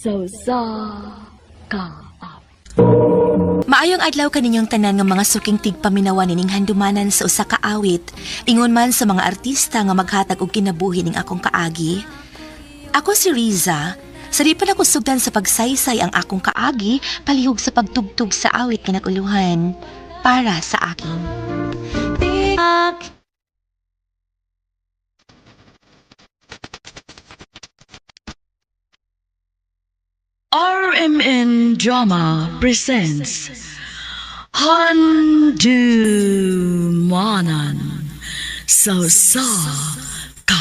So sa ka. Maayong adlaw kaninyong tanan nga mga suking tigpaminawa nining handumanan sa usa ka awit, ingon man sa mga artista nga maghatag og kinabuhi ning akong kaagi. Ako si Riza, sari pa ako sugdan sa pagsaysay ang akong kaagi palihog sa pagtugtog sa awit kinakuluhan para sa akin. RMN Drama presents Handumanan So sa ka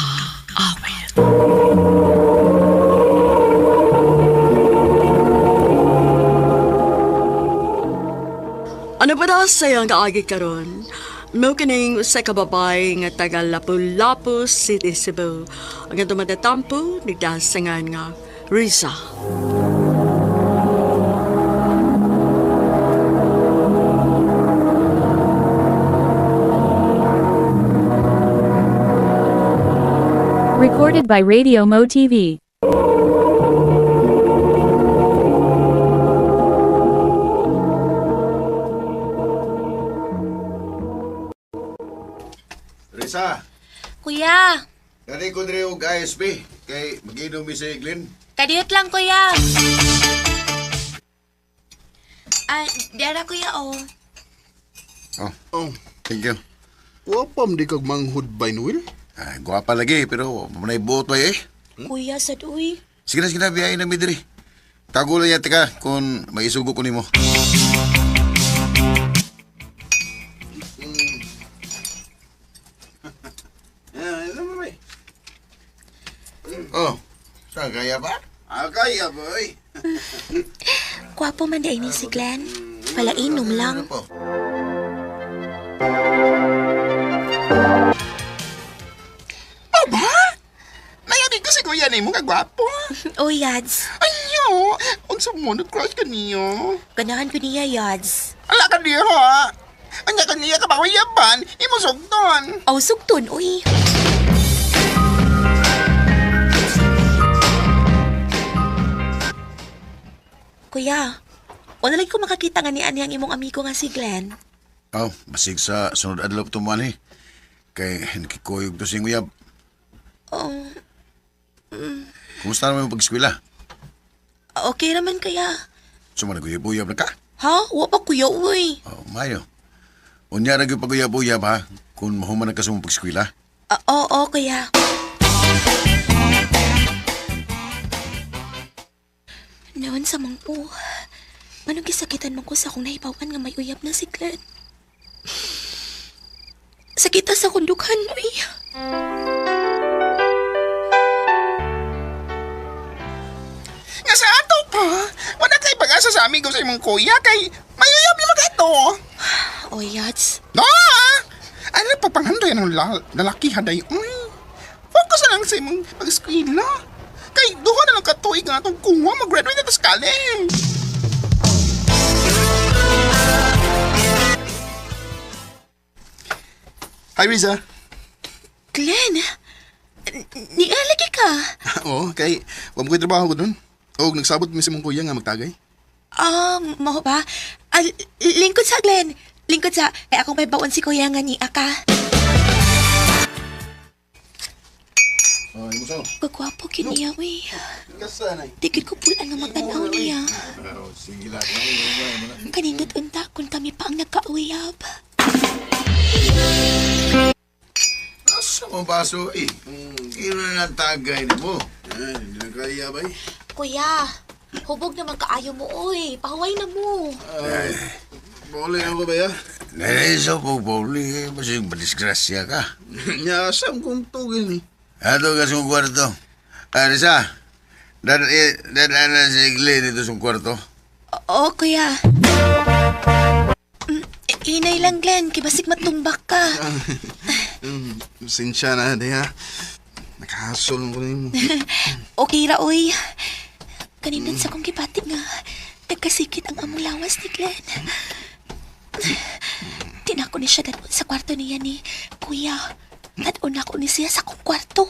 awit. Ano ba daw sayang kaagi karon? Mao kining usa ka babay nga taga Lapu-Lapu City, Cebu. Ang atong matatampo nigdasangan nga Riza. Recorded by Radio Mo TV. Risa, Kuya, dali ko rin og ISP kay mag-inom mi si Glenn. kadiyot lang kuya. Dara kuya oh. Oh, thank you. Wapam di kag manghud by Noel? Ay, gwapa lagi pero manay buot ba eh. Kuya sad uy. Sige na biyahin na mi diri. Tago lang yata ka kung maisugo ko nimo. Oh, saan kaya ba? Kaya boy. Gwapo man di ni si Glenn. Palainom lang. Ano po? Aba? Nayabig ko si kuya ni mo kagwapo. Oh, Yads. Ayo, unsa mo nag-crush ka niyo? Ganahan ko niya, Yads. Ala ka niya ha? Anya ka niya ka ba kuyaban? Imo sugton. Oh, sugton, uy. Kuya, wala lagi ko makakita nga ni Ani ang imong amigo nga si Glenn. Oh, basig sa sunod adlaw tumuan eh. Kay nakikuyog to sing uyab. Oh, Kumusta naman yung pag-eskwela? okay naman kaya. Suma naguyab-uyab na ka? Ha? Wa pa kuya, uy. Oh, mayo. Unya na yung pag-uyab-uyab ha, kung mahuman ka sa mong pag-eskwela. Oo, kuya. Nawan sa mangko. Manong gisakitan man ko sa akong nahibawan nga may uyab na si Glenn. Sakita sa kundukhan, uy. Nga sa ato pa, wala kay pag-asa sa amigo sa imong kuya kay mayuyab ni magato. Oh, Yads. No! Ano pagpanghandoy ng lalaki haday? Uy, focus na lang sa imong pag-eskwela. Kay duha na lang katuig nga itong kuha mag-graduate na sa college. Hi, Riza. Glenn, nialagi ka. Oo, kay wam ko'y trabaho ko dun. O, nagsabot mi si mong kuya nga magtagay. Maho ba? Lingkod sa, Glenn. Lingkod sa, kaya akong may baon si kuya nga ni Aka. Oh, imo sa. Kagwapo kiniya, uy. Kasanay. Tikid ko pulaan nga magtanaw niya. Oh, sige lang. Kanindot unta kung kami pa ang nagkauyab. Asa mo baso eh? Kino na tagay ni mo? Hindi na kaya ba eh? Kuya, hubog na magkaayo mo, uy. Pahuway na mo. Bole ako ba ya? Naiso po, Pauli. Masing madisgrasya ka. Nyasam kong tugil ni. Ato ka sa kwarto. Risa, dadaan si Glenn dito sa kwarto. Oo, kuya. Hinay lang, Glenn. Kibasik matumbak ka. Sinsya na, di ha? Nakahasol ko ni mo. Okay ra, uy. Kanindot sa kong kipati nga. Nagkasikit ang among lawas ni Glenn. Tinako ni siya dadon sa kwarto niya ni Kuya. Dadon ako ni siya sa kong kwarto.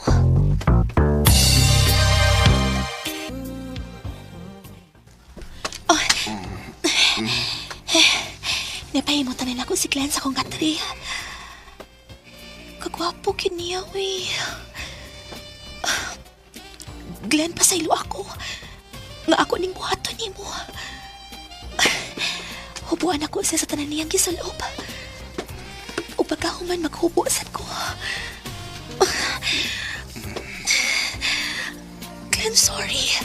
Napahimutan nila ko si Glenn sa kong katri. Kagwapo kiniya, uy. Glenn, pasaylo ako. Nga ako ning buhaton ni mo. Hubuan ako sa tanan niyang gisuloob. O pagkahuman maghubuasan ko. Glenn, sorry.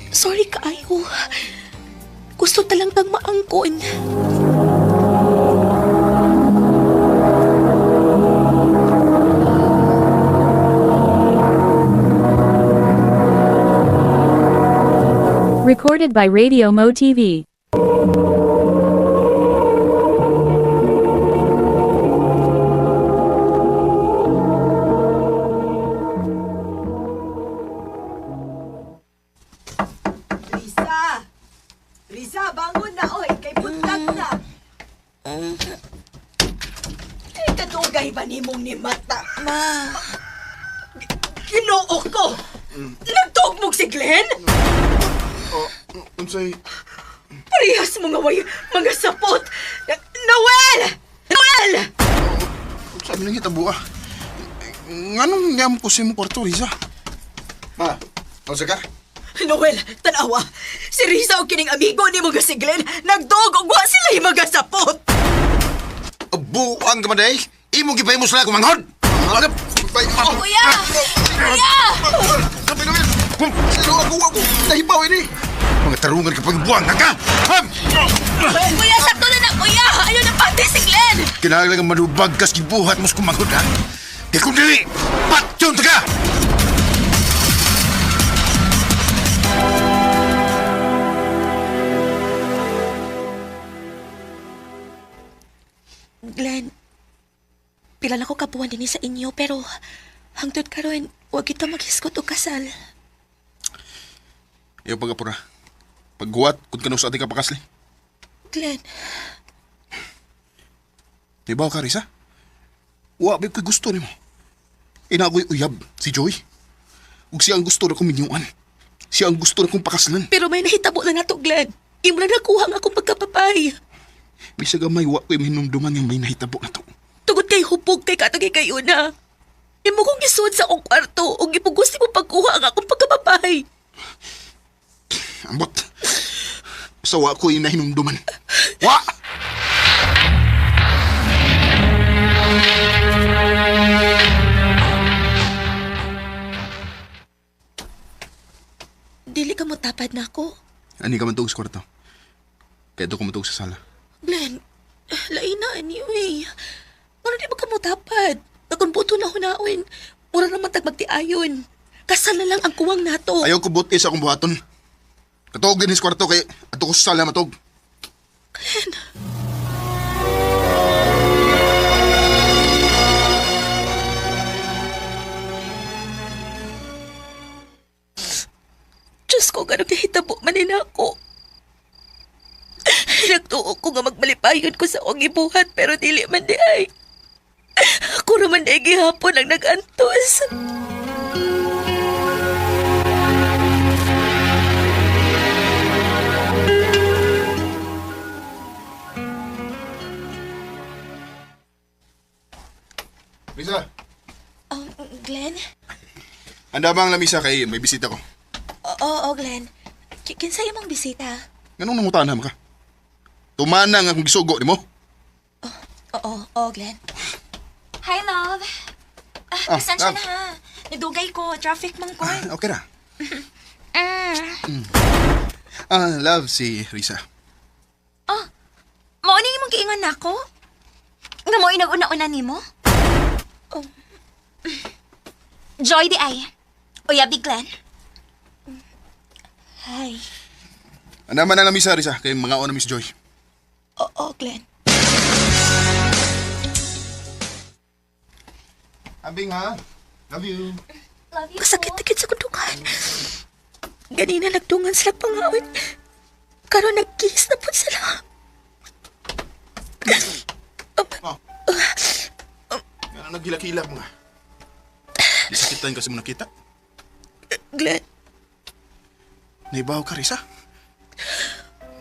Sorry kaayo. Gusto talang kang maangkon. Recorded by Radio Mo TV. Risa! Risa, bangon na, oy! Kay buntag na! Ay, katugay ba ni mong ni mata? Ma, Ginoo ko! Nagtugmog si Glenn? Unsay, Parehas mga way, mga sapot! Noel! Noel! sabi nang hitabo ah. Nganong ngam ko si mo kwarto, Riza? Ma, unsa ka? Noel, tanawa! Si Risa o kining amigo ni mga si Glenn, nagdog og wa sila yung mga sapot! Buang ka maday. Imo gipay mo sila kumanghod. Alap. Kuya! Kuya! Sabi namin. Ako. Nahibaw ini. Mga tarungan kapag buang ka. Kuya, sakto na na, kuya! Ayaw na pati si Glenn! Kinahanglan nga manubag kas gibuhat mo sa kumanghod ha. Kaya kung dili, patyon ta ka! Glenn, pila na ko kabuan din sa inyo, pero hangtod karon huwag kita maghiskot o kasal. Ayaw pag-apura. Pagguwat, kung kanong sa ating kapakasli. Glenn, Dibaw ka, Riza? Wa, babe, ko'y gusto ni mo. Inagoy uyab, si Joy. Ug siya ang gusto na kong minyuan. Siya ang gusto na kong pakaslan. pero may nahitabo na nato, Glenn. Imo na nakuha ang akong pagkapapay. Bisag gamay, wa ko'y minumduman yung may nahitabo na to. Tugod kay hupog kay katong kayo na. Imo kong gisud sa akong kwarto o gipugos mo pagkuha ang akong pagkapapay. Ambot. Basta wa ko'y nahinumduman. Wa! Dili ka mo tapad na ako. Ani ka man tuog sa kwarto. Kaya doon ko matug sa sala. Glenn, lain na anyway. Ano di ba ka mo tapad? Nakunbuto na hunawin. Mura naman tagmagtiayon. Kasal na lang ang kuwang nato. Ayaw ko buti sa akong buhaton. Katuog din sa kwarto kay ato ko sa sala matug. Glenn. Diyos ko, gano'ng kahitabo manin ako. Nagtuo ko nga magmalipayon ko sa akong ibuhat pero dili man di ay. Ako naman di gihapon ang nagantos. Riza, Glenn? handa ba ang lamisa kay may bisita ko? Oo, Glenn. Kinsa imong bisita? Ganong nangutahan ka? Tumanang akong gisugo ni mo? Oo, Glenn. Hi, love. Pasensya love. na ha. Nadugay ko. Traffic man ko. Okay na. Love, si Risa. Mao ni imong giingon nako? Nga mo inag-una-una nimo? Oh. Joy di ay. Uya, Big Glenn. Hi. Handa man ang lamisa, Risa, kay mga na Miss Joy. Oo, Glenn. Abing ha? Love you. Love you. Kasakit-tikit sa kudungan. Ganina nagdungan sila pangawin. Karon nagkihis na po sila. Yan ang naghila-hila mo nga. Di sakitan kasi mo nakita. Glenn, Naibaw ka, Risa.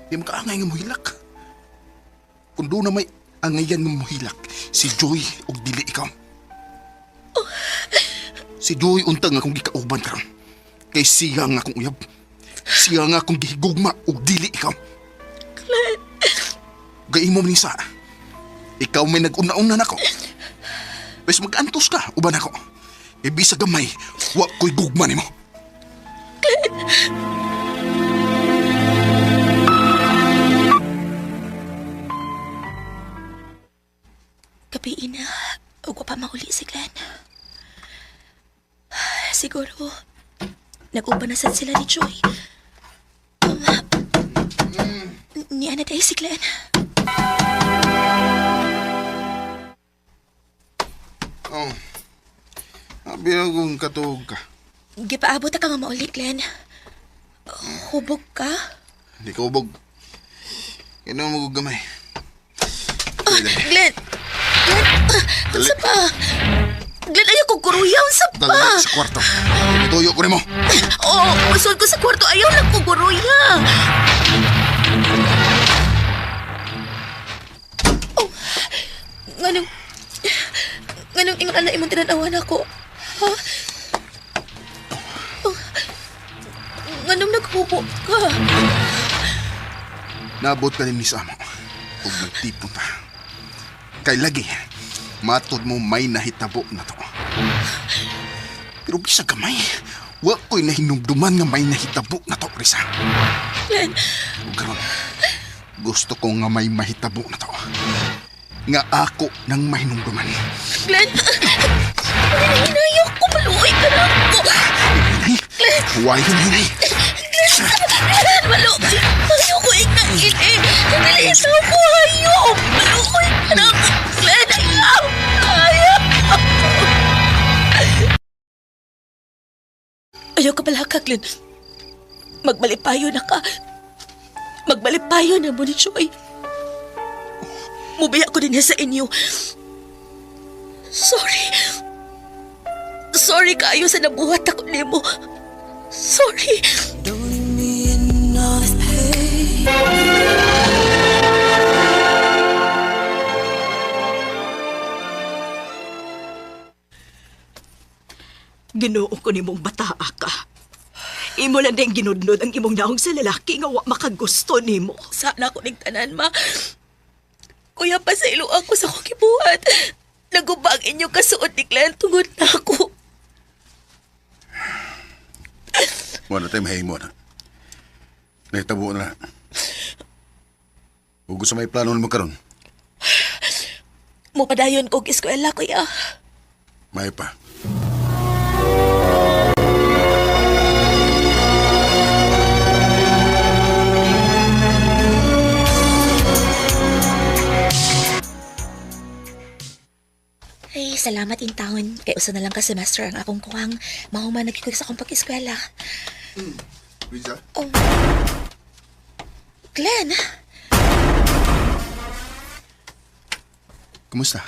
Di mo kaangay nga mo hilak. kung doon na may angayan ng muhilak, si Joy o dili ikaw. Si Joy untang akong gikauban karon. Kay siya nga akong uyab. Siya nga akong gihigugma o dili ikaw. Gaimo man sa. Ikaw may nag-una-una na ko. Pwes mag-antos ka, uban ako. Ibisa gamay, wa ko'y gugma nimo. Gabi na, huwag ko pa mauli si Glenn. Siguro, nag-ubanasan sila ni Joy. Ni Ana day si Glenn. Oh, sabi akong katuog ka. Gipaabot ka nga mauli, Glenn. Hubog ka? Hindi ka ubog. Kaya mo gamay. Glenn! Unsa pa? Glenn, ayaw kong kuruyaw. Unsa pa? Dali sa kwarto. Ituyo ko rin mo. Oo, masod ko sa kwarto. Ayaw lang kong kuruyaw. Oh, nganong ingon na imong tinanawan ako? Ha? Oh, nganong naghubo ka? Naabot ka rin ni Samo. Huwag nagtipon ta. Kay lagi, matod mo may nahitabo na to. Pero bisa gamay, wa ko'y nahinumduman nga may nahitabo na to, Risa. Glenn, O karon, gusto ko nga may mahitabo na to. Nga ako nang mahinumduman. Glenn! Hinayaw ko, maluoy ka na ako! Hinay, huwag yung hinay. Glenn, maluoy! Ayaw ko ignain eh! Nalitaw ko, ayaw! Maluoy ka na ako! Glenn, ayaw! Ayaw! Ayaw ka pala ka, Glenn. Magbalipayo na ka. Magbalipayo na mo ni Joy. Mubaya ko din niya sa inyo. Sorry. Sorry kayo sa nabuhat ako nimo. Sorry. Ginoo ko nimong bataa ka. Imo lang din ginudnod ang imong naong sa lalaki nga wa makagusto nimo. Sana ako ning tanan, ma. Kuya pa sa ilo ako sa kong kibuhat. Nagubang inyo kasuot ni Glenn tungod na ako. Wala tayo mahimo na. Nahitabo na. Huwag sa may plano mo karon. Mupadayon kong eskwela, kuya. May pa. Ay, salamat in taon. Kaya usa na lang ka semester ang akong kuhang. Mahuman nagkikog sa akong pag-eskwela. Risa? Oh. Glenn! Kumusta?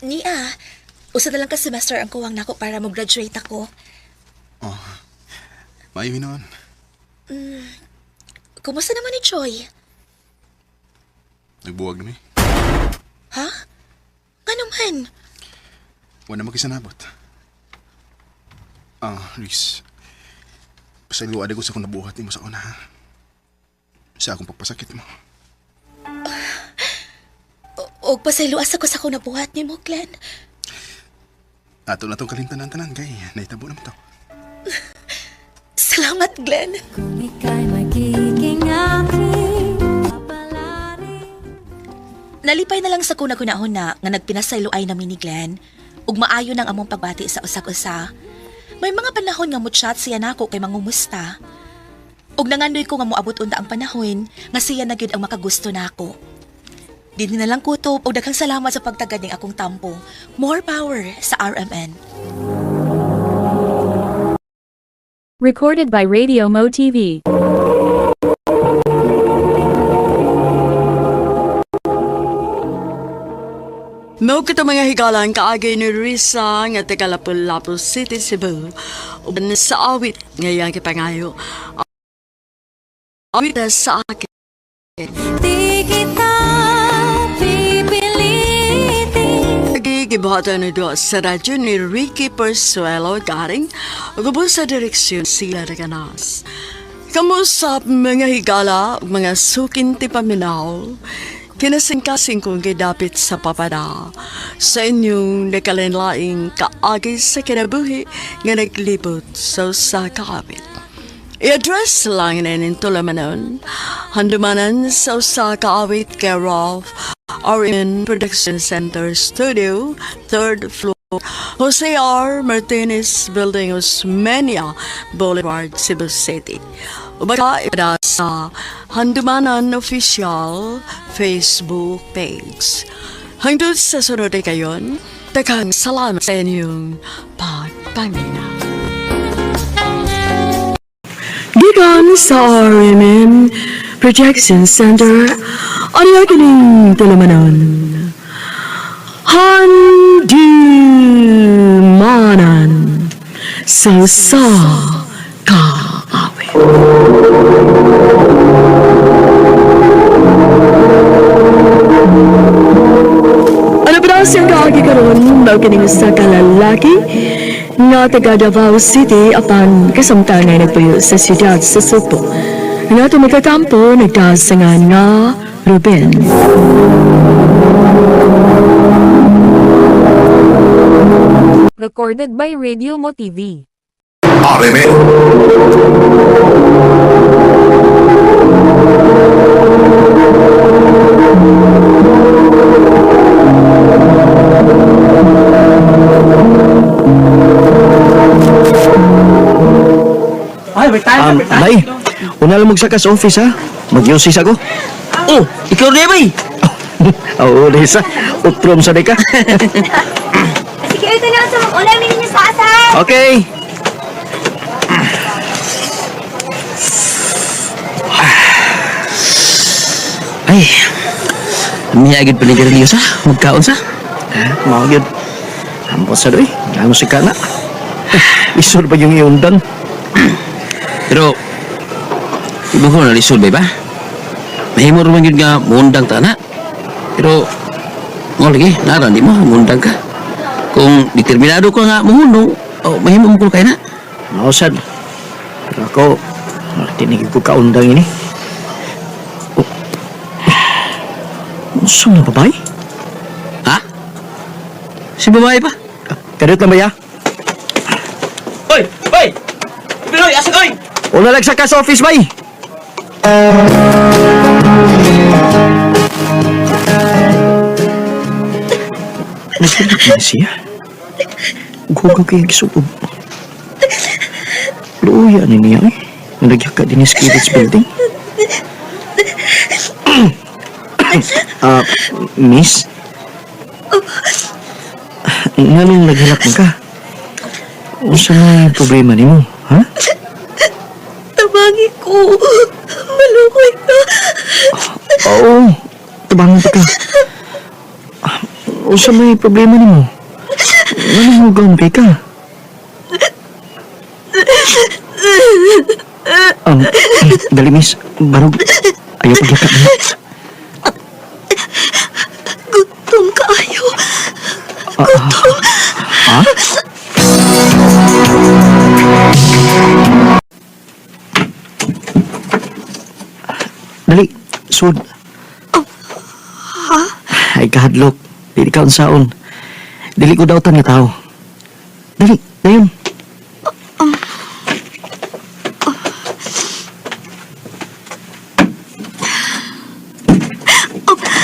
Nia. Usa na lang ka semester ang kuhang nako para mag-graduate ako. Oh, maayos naman. Kumusta naman ni Joy? Nagbuwag na may. Ha? Nga naman. Wala makisanabot. Riz. Pasayloan ko sa kung nabuhat mo sa una, ha? Sa akong pagpasakit mo. O pasayluas ako sa kung nabuhat ni mo, Glenn. Ato na itong kalintanan-tanan, kay naitabo naman to. Salamat, Glenn. Nalipay na lang sa kuna-kunahon na nga nagpinasayloay namin ni Glenn ug maayo nang among pagbati sa usak-usa. May mga panahon nga mo-chat siya nako kay mangumusta. Ug nangandoy ko nga moabot unta ang panahon nga siya na gyud ang makagusto nako. Dili na lang kutob ug daghang salamat sa pagtagad ning akong tampo. More power sa RMN. Recorded by Radio Mo TV. Mao kita mga higalan kaagay ni Risa nga taga Lapu-Lapu City, Cebu. Uban sa awit ngayang kipangayo. Awit sa akin. Di kita gibata na doon sa radyo ni Ricky Persuelo garing ugubos sa direksyon sila na ganas. Kamusap mga higala ug mga sukin ti paminaw, kinasingkasing kong gidapit sa papada sa inyong nakalinlaing kaagi sa kinabuhi nga naglibot sa kakapit. I-address lang na nintulamanon, handumanan sa usa kaawit kay Ralph RN Production Center Studio, 3rd floor, Jose R. Martinez Building, Osmeña Boulevard, Cebu City. Ubaga ipada sa Handumanan Official Facebook page. Hangtod sa sunod ay kayon, daghang salamat sa inyong pagpangina. Gikan sa RMN Projection Center, ano kining tulamanon? Handumanan sa kaawit. Ano ba siyang kaagi karon? Mao kining sa kalalaki nga taga Davao City apan kasamtangan nagpuyo sa siyudad sa Subo. Nga tumikakampo nagdasangan nga Ruben. Recorded by Radio Mo TV. RMN. Bay, una lang magsaka sa office ha. Mag-usis ako. Oh, ikaw na bay. Oo, Risa. Utrom sa deka. Sige, ito na sa ulamin niyo sa asa. Okay. Ay, miyagid panigaran niyo sa magkaon sa. Mau yun. Ampos sa doy. Ano si Kana? Isor pa yung iundan. Pero, iba ko na lisod ba? Mahimo naman yun nga mundang ta na. Pero, mo lagi, naran di mo, mundang ka. Kung determinado ko nga mahunong, mahimo mo ko kayo na. Mausad. Pero ako, tinig ko kaundang ini. Saan na babae? Ha? Si babae pa? Kadot na ba ya? Oy! Oy! Pinoy, asa koy! Una lang sa office bay. Nagsalit na siya. Huwag kayo gisubog. Luya na niya eh. Nalagyak ka din sa Kids Building. Miss? Nga nung naghalap ka? O saan na yung problema ni mo, ha? Tabangi ko. Malukoy ka. Oo, tabangan ka. O saan may problema ni mo? Anong hugang kay ka? Dali miss, barog. Ayaw pagyakat mo. Gutom kayo. Gutom. Ha? Dali, sud. Ay kahadlok. Dili ka unsaon. Dili ko daw nga tao. Dali, dayon.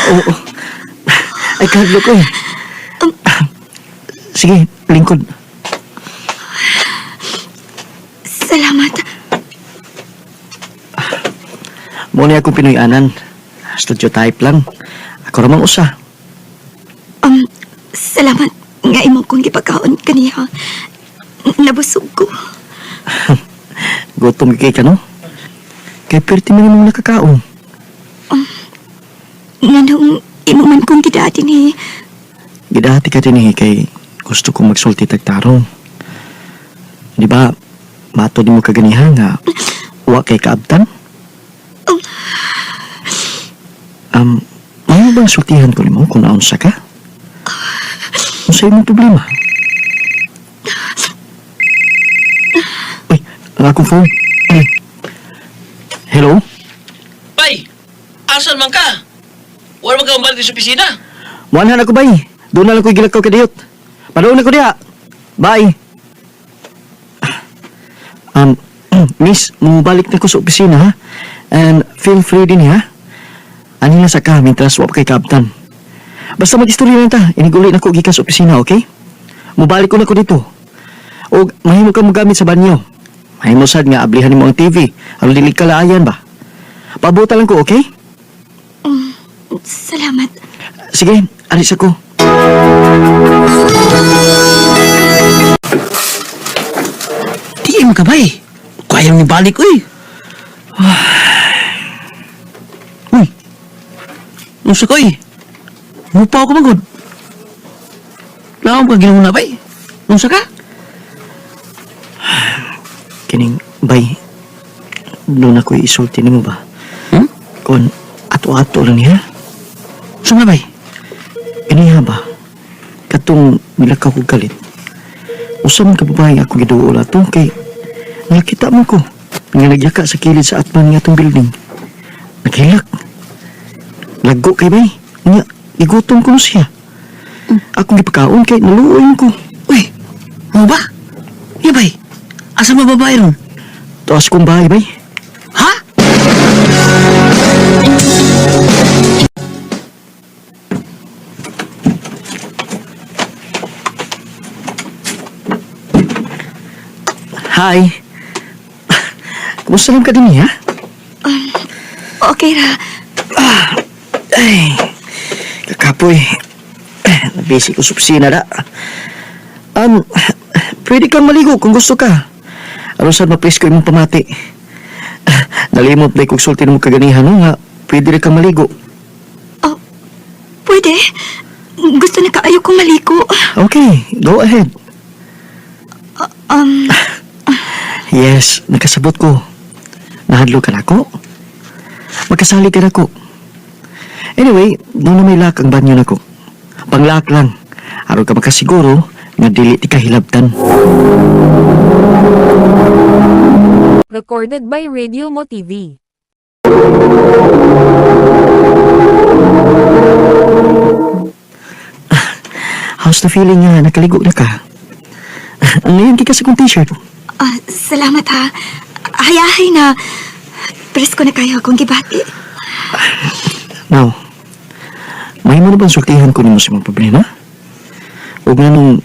Oo. Ay kahadlok eh. Sige, lingkod. Salamat. Muna akong Pinoy-anan. Studio type lang. Ako ramang usa. Salamat nga imo kong gipagkaon kaniya. Nabusog ko. Gutom kay ka, no? Kay perti man imong nakakaon. Nga nung imo man kong gidati ni. Gidati ka din kay gusto kong magsulti tagtarong. Di ba, matod mo kaganihan nga wa kay kaabtan? May bang sultihan ko nimo kung naunsa ka? Ano sa imong problema? Uy, ang akong phone. Ay. Hello? Bay! Asan man ka? Wala man ka umbalik sa opisina? Muanhan ako, bay. Doon na lang ko'y gilakaw kadiyot. Panoon ako diha. Bye. Miss, mabalik na ko sa opisina, ha? And feel free din, ha? Ani lang sa ka, mintras wap kay Kaptan. Basta mag-istorya lang ta, inigulit na ko gikan sa opisina, okay? Mubalik ko na ko dito. O, mahimo ka magamit sa banyo. Mahimo sad nga, ablihan mo ang TV. Ang lilig kalaayan ba? Pabuta lang ko, okay? Salamat. Sige, alis ako. Di mo ka, bay. Kaya nang ibalik, uy. Uy. Nusa ko, Mupa ako magod. Laom ka ginawa na, bay. Nusa ka? Kining, bay, doon ako'y isulti mo ba? Hmm? Kung ato-ato lang niya. Saan nga, bay? Iniha ba? Katong milakaw ko galit. Usam ka babae ako giduol ato kay nakita mo ko nga nagyaka sa kilid sa atman nga atong building. Naghilak. Lago kay bay. Nga, igutom ko na siya. Akong gipakaon kay naluoy ko. Uy, ano ba? Iya, bay. Asa mo babae ron? Taas kong bahay bay. Ha? Hi. Kumusta lang ka din, ha? Okay ra. Ay, kakapoy. Nabisi ko sa opisina da. Pwede kang maligo kung gusto ka. Ano saan mapis ko imong pamati? Nalimot na kong sulti mo kaganihan, no? Nga, pwede rin kang maligo. Oh, pwede? Gusto na kaayo kong maligo. Okay, go ahead. Yes, nakasabot ko. Nahadlo ka na ako. Magkasali ka na ako. Anyway, doon na may lock ang banyo na ko. Pang-lock lang. Araw ka makasiguro nga dili ti kahilabtan. Recorded by Radio Mo TV. How's the feeling nga nakaligo na ka? Ang ngayon kika sa kong t-shirt. Salamat ha. Hayahay na. Presko na kayo akong gibati. Now, may mo na bang sultihan ko ni mo sa mga problema? O nga nung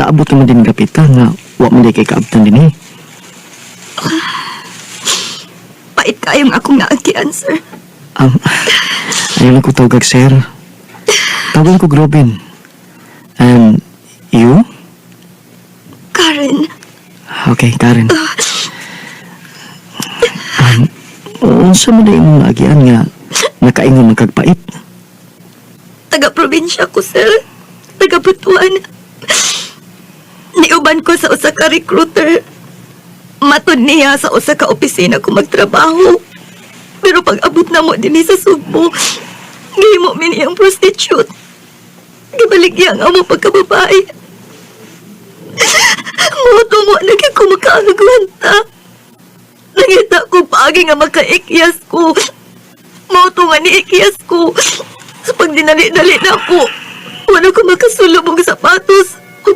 naabot naman din kapita nga wak mo di kay kaabtan din eh. Pait kayong akong naagian, sir. Ayun ako tawag, sir. Tawagan ko Robin. And you? Karen. Okay, Karen. Unsa mo na yung agian nga nakaingon magkagpait? Taga-probinsya ko, sir. Taga-Butuan. Niuban ko sa usa ka recruiter. Matod niya sa usa ka opisina ko magtrabaho. Pero pag abot na mo din sa Sugbo, gihimo mi niyang prostitute. Gibaligya nga mo pagkababae. Moto mo lagi ko makaagwanta. Nangita ko pagi nga makaikyas ko. Moto nga niikyas ko. Sa pagdinali-dali na ko, wala ko makasulubog sapatos o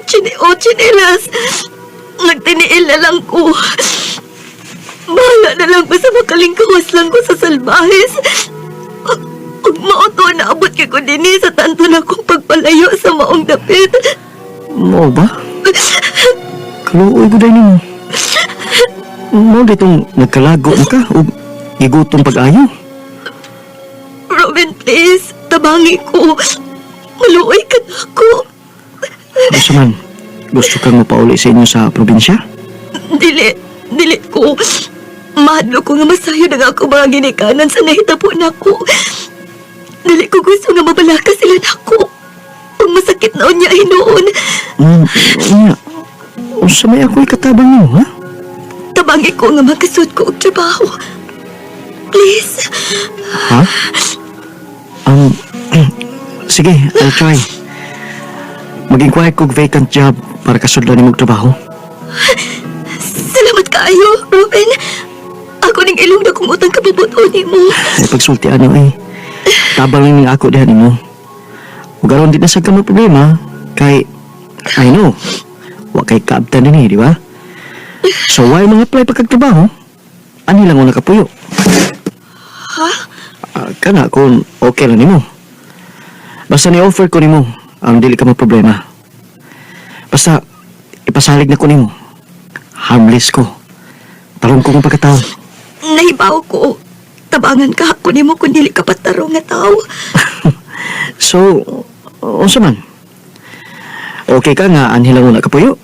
chinelas. Nagtiniil na lang ko. Bahala na lang basta makalingkawas lang ko sa salbahis. Pag mauto na abot ka ko din sa tanto na kong pagpalayo sa maong dapit. Mo ba? Kaluoy ko dahil mo. Mo ditong nagkalago na ka o igutong pag-ayo. Robin, please. Tabangi ko. Maluoy ka na ako. Basta man, gusto kang mapauli sa inyo sa probinsya? Dili ko. Mahadlo ko nga masayo na ako mga ginikanan sa nahitapo na ko. Dili ko gusto nga mabalaka sila na ako. Pag masakit na unya hinoon. Sa may ako'y katabang mo, ha? Tabangi ko nga makasud ko og trabaho. Please. Ha? Sige, I'll try. mag-inquire kog vacant job para kasudlan nimong trabaho. Salamat kaayo, Ruben. Ako ning ilong na kung utang kabubuton mo. Ay pagsultian niyo eh. Tabang lang ning ako dihan nimo. Ug aron di na sa kamo problema kay I know. Wa kay kaabtan din di ba? So why mga apply pagkagtrabaho? Ani lang mo nakapuyo. Ha? Kana kung okay lang nimo. Basta ni-offer ko nimo ang dili ka mo problema. Basta ipasalig na ko nimo. Harmless ko. Tarong ko kung pagkatao. Nahibaw ko. Tabangan ka ako nimo kung dili ka pataro nga tao. So, unsa man? Okay ka nga, anhilang una kapuyo?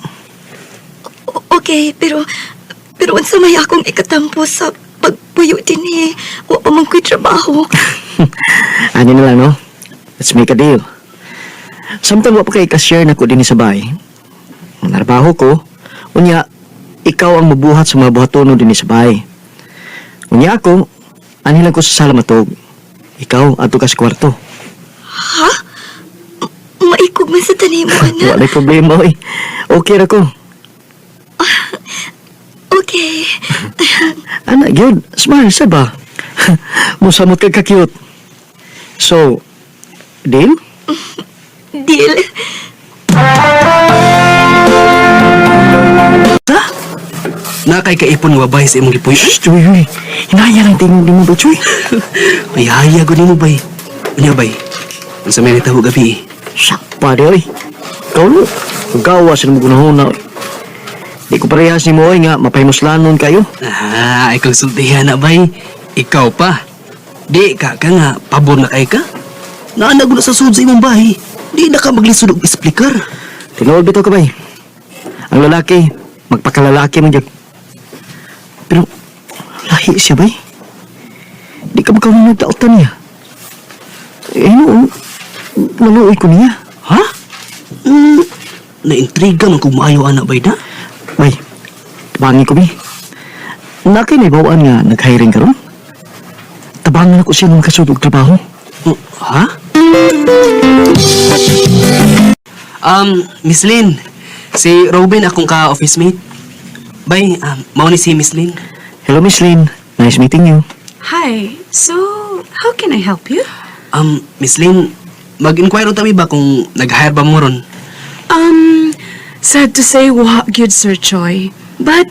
Okay, pero unsa may akong ikatampo sa pagpuyo din eh. Wa pa man ko'y trabaho. Ani na lang, no? Let's make a deal. Samtang wa pa kay ka-share na ko din sa bahay. Ang narbaho ko, unya, ikaw ang mabuhat sa mga buhatono din sa bahay. Unya ako, anilang ko sa sala matog. Ikaw, ato ka sa kwarto. Ha? Maikog man sa tanim mo, anak. Wala problema, oy. Okay ra ko. Okay. Anak, yun. Smile, sa ba? Musamot ka ka-cute. So, deal? Deal. Nakay kaipon nga bay sa imong gipuy. Shhh, Choy, oy. Hinaya lang tingin din mo ba, Choy? May haya ko nimo bay. Unya bay. Unsa may nitaho gabi? Sakpa di, oy. Ikaw no? Pagkawas na mo gunahon na, oy. Di ko parehas ni mo, oy, nga mapahimuslanon kayo. Ay kung sultihan na bay. Ikaw pa. Di ka nga pabor na kay ka. Naanag na sa sud sa imong bahay. Di na ka maglisod og explicar. Tinuod bitaw ka, bay. Ang lalaki, magpakalalaki man dyan. Pero, lahi siya, bay. Di ka magkawin nagdaotan niya. Eh, no, naluoy ko niya. Ha? Naintriga man kung maayo anak bay na. Bay, tabangi ko, bay. Nakay na ibawaan nga nag-hiring ka ron. Tabangan ako siya nung kasudog trabaho. Ha? Miss Lynn. Si Robin akong ka-office mate. Bay, mao ni si Miss Lynn. Hello, Miss Lynn. Nice meeting you. Hi. So, how can I help you? Miss Lynn, mag-inquire tabi ba kung nag-hire ba mo ron? Sad to say, wa gyud Sir Choi. But,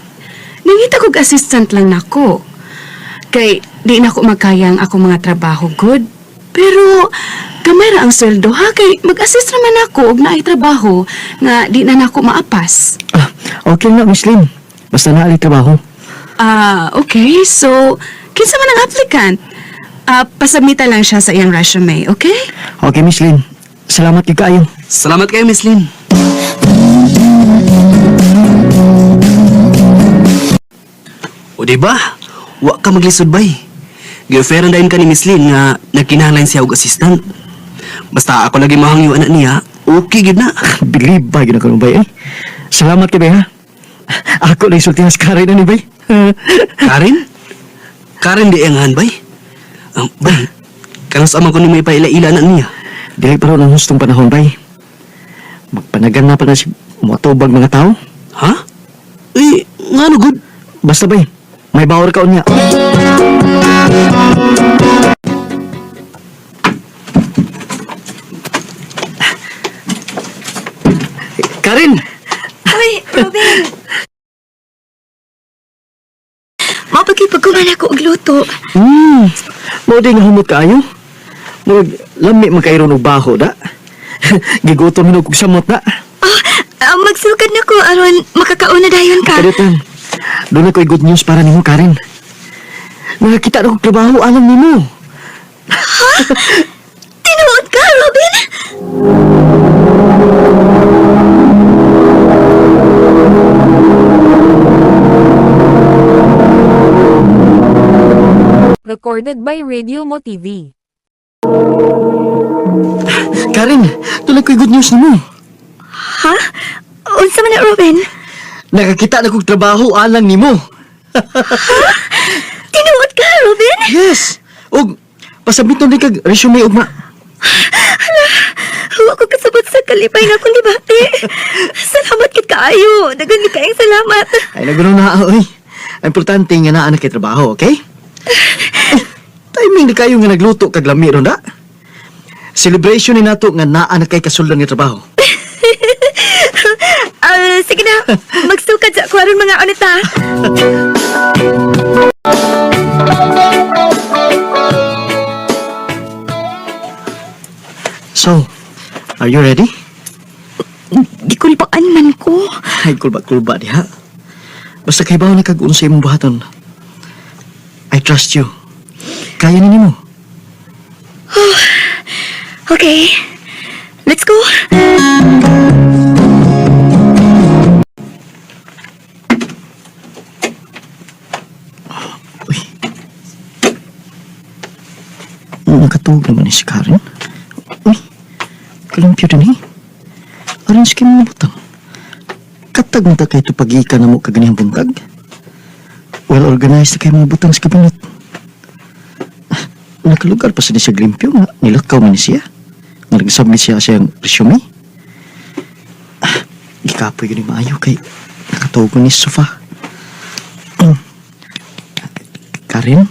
nangita kog assistant lang nako. Kay, di na ako magkayang ako mga trabaho good. Pero, gamay ra ang sweldo ha. Kay, mag-assist naman ako og naay trabaho nga di na nako maapas. Okay na, Miss Lynn. Basta naali trabaho. Okay. So, kinsa man ang applicant? Pasabmita lang siya sa iyang resume, okay? Okay, Miss Lynn. Salamat kayo kayo. Salamat kayo, Miss Lynn. O diba? Wa ka maglisod bay. Gi-offeran dayon ka ni Miss Lynn nga nagkinahanglan siya og assistant. Basta ako lagi mahangyo anak niya, okay gid na. Believe ba gina ko bay eh. Salamat kay bay ha. Ako na isulti sa Karen na ni bay. Karen? Karen di ang bay. Bay, kanus ama ko ni may paila-ila anak niya. Dili pa ron ang hustong panahon bay. Magpanagan na pa na si matubag mga tao. Ha? Eh, nga no good. Basta bay, may bawar ka unya. Karen! Hoy, Robin! Mapagkipagkuman ako og luto. Mo din nga humot kaayo. Murag lami magkairon og baho da. Gigutom hinog kog samot na. Magsukad na ko aron makakauna dayon ka. Kaditan. Doon ako'y good news para nimo, Karen. Nakakita na kong trabaho alam nimo. Ha? Tinuod ka, Robin? Recorded by Radio Mo TV. Karen, doon ako'y good news nimo. Ha? Unsa man na, Robin? Nakakita na kong trabaho alang nimo. Tinuod ka, Robin? Yes. Og pasabit nun kag resume ugma. Hala, huwag ko kasabot sa kalipay na kundi ba? Salamat kit kaayo. Dagan ni kaayong salamat. Ay, nagulo na ako, oy. Ang importante nga na anak kay trabaho, okay? Timing na kayo nga nagluto kag lami ron da. Celebration ni nato nga naa na kay kasuldan nga trabaho. Sige na. Magsukad sa akwaron mga onita. So, are you ready? Gikulbaan man ko. Ay, kulba diha. Basta kay bawa na kag sa imong buhaton. I trust you. Kaya ni mo. Okay. Let's go. Nakatuog naman ni si Karen. Uy, kalimpyo din eh. Arrange kayo mga butang. Katag mo ta kayo ito pag-iika na mo kaganihang buntag. Well organized na kayo mga butang sa kabinet. Nakalugar pa sa siya glimpyo nga nilakaw man ni siya. Nga nagsubmit siya siyang resume. Gikapoy yun yung maayo kay nakatuog man ni sa sofa. Karen?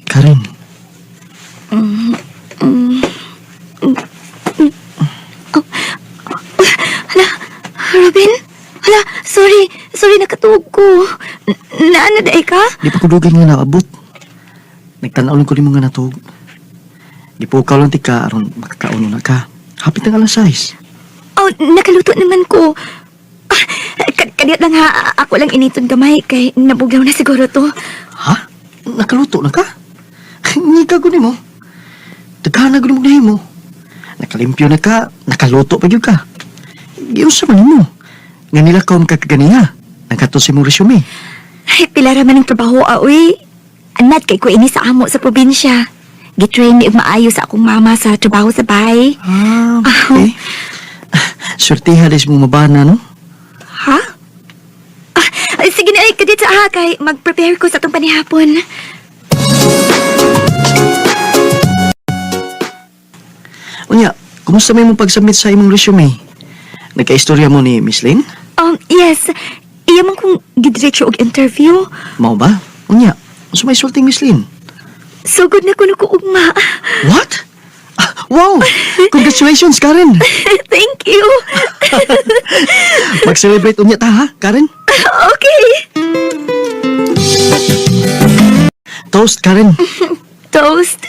Karen? Robin? Hala, sorry nakatuog ko. Naana daay ka? Di pa ko dugay nga naabot. Nagtanaw lang ko ni mga natug. Di po ka lang tika aron makakauno na ka. Hapit na alas 6. Oh, nakaluto naman ko. Kadiyat lang ha, ako lang initon gamay kay nabuglaw na siguro to. Ha? Nakaluto na ka? Hindi ka guni mo. Daghan na guni mo. Nakalimpyo na ka, nakaluto pa yun ka. Giyon sa man mo. Nga nila ka kaniya. Nagkato si mong resume. Ay, pila raman ng trabaho, aoy. Anat kay ko ini sa amo sa probinsya. Gitrain ni maayo sa akong mama sa trabaho sa bahay. Okay. Swertiha des mong mabana, no? Ha? Sige na, kadit sa kay mag-prepare ko sa itong panihapon. Unya, kumusta may mong pag-submit sa imong resume? Nagka-istorya mo ni Miss Lynn? Yes. Iya man kong gidiretso og interview. Mao ba? Unya, may sulting Miss Lynn? Sugod na ko ugma. What? Wow! Congratulations, Karen! Thank you! Mag-celebrate unya ta, ha, Karen? Okay! Toast, Karen. Toast.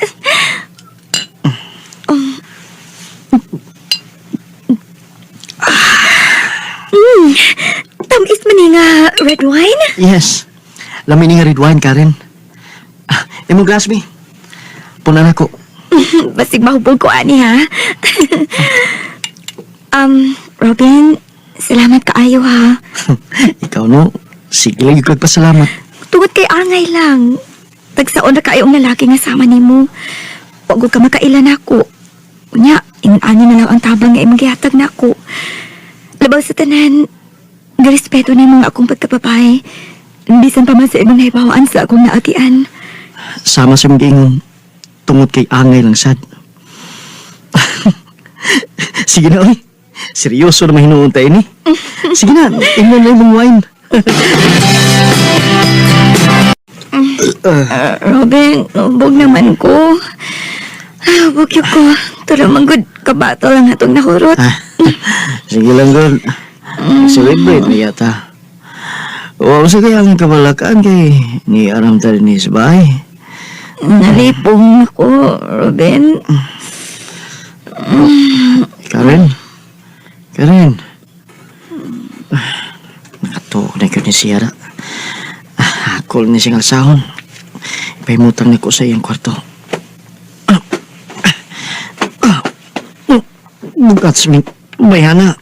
Tamis man nga red wine? Yes. Lamin nga red wine, Karen. Imong glass, mi. Punan ako. Basig mahubog ko, ani, ha? Robin, salamat kaayo, ha? Ikaw, no? Sige lang yung pasalamat. Tungod kay angay lang. Tagsaon na kaayong lalaki nga sama ni mo. Huwag ka makailan ako. Unya, inani na lang ang tabang nga imong gihatag na ako. Labaw sa tanan, garespeto ni mga akong pagkapapay. Bisan pa man sa ibang naibawaan sa akong naagian. Sama sa mga ingon, tungod kay angay lang sad. Sige na, oy. Seryoso na mahinuon tayo ni. Sige na, ingnan na yung wine. Robin, ubog naman ko. Ubog yun ko. Tara manggod, kabato lang atong nahurot. Sige lang, girl. Celebrate na yata. O, sa kaya ang kabalakaan kay ni Aram tayo ni sa bahay. Nalipong ako, Robin. Karen? Nakatuok na yun ni Sierra. Hakol ni siyang alsahon. Ipahimutang na ko sa iyang kwarto. Bukat sa may bayana.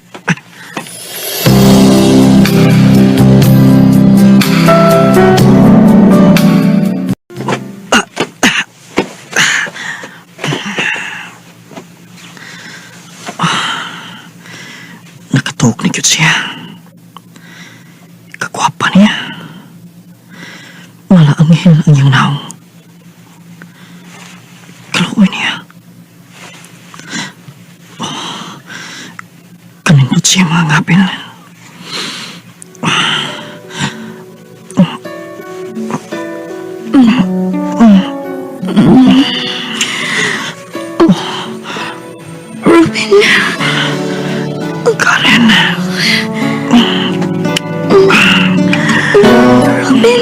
Nakatuok na yun siya. Kagwapa niya. Malaanghel ang iyong naong. Kaluoy niya. Kanindot siya mga ngapin. Ruben. Karen. Ruben.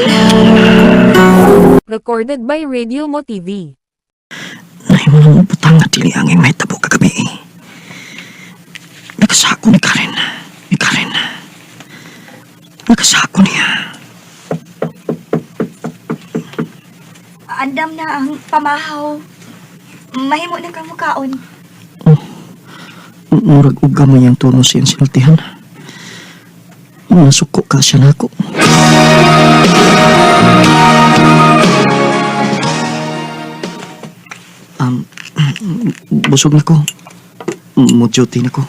Recorded by Radio Mo TV. Nahi mo nang butang na dili angin may tabo kagabi. Nakasako ni Karen. Nakasako niya. Andam na ang pamahaw. Mahimo na kang mukaon. Murag uga mo yung tono siyang sinultihan. Nasuko ka siya na ako. Busog na ko. Mo-duty na ko.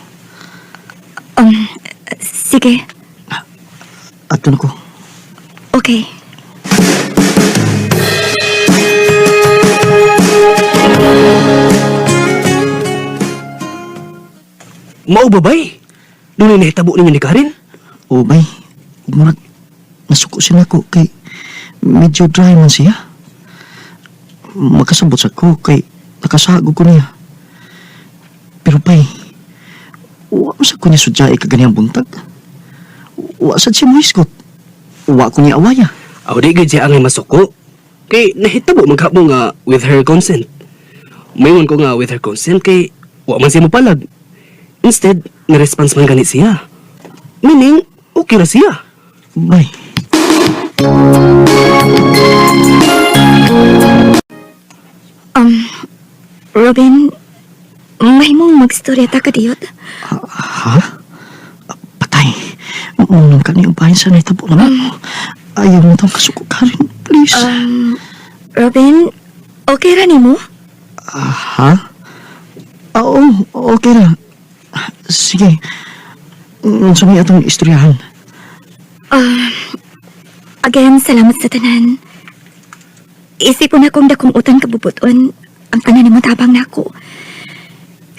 Sige. Ato na ko. Okay. Mao ba bay? Doon na hitabo ninyo ni Karen? Oo bay. Murag nasuko siya na ko kay medyo dry man siya. Makasabot sa ko kay nakasagog ko niya. Pero bay, wa sa ko niya sudyay kaganiyang buntag. Wa sad siya muhiskot. Wa ko niya awaya. Aw di gid siya ang masuko. Kay nahitabo maghabo nga with her consent. Mayon ko nga with her consent kay wa man siya mopalag. Instead, na-response man ganit siya. Meaning, okay na siya. Bay. Robin, mahimong magstorya ta ka diyot. Ha? Patay. Munong ka niyong bahin sa naitabo naman mo. Ayaw mo itong kasuko ka rin, please. Robin, okay ra nimo? Ha? Oo, okay na. Sige. Sumi atong istoryahan. Again, salamat sa tanan. Isipon akong dakong utang kabubuton ang tanan ni mo tabang na ako.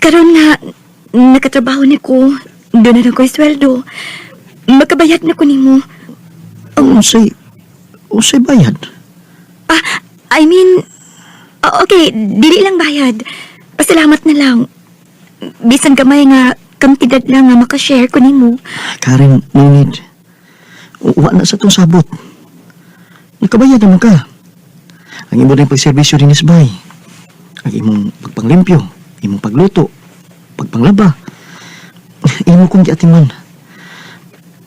Karon nga, nakatrabaho na ko, doon na ako sweldo. Magkabayad na ko ni mo. Usay bayad? I mean, okay, dili lang bayad. Pasalamat na lang. Bisan gamay nga, kantidad lang nga makashare ko ni mo. Karen, no need. Uwa na sa itong sabot. Nakabayad naman ka. Ang imo na yung pagservisyo rin is bay. Ang imong pagpanglimpyo, imong pagluto, pagpanglaba. Imo kong giatiman.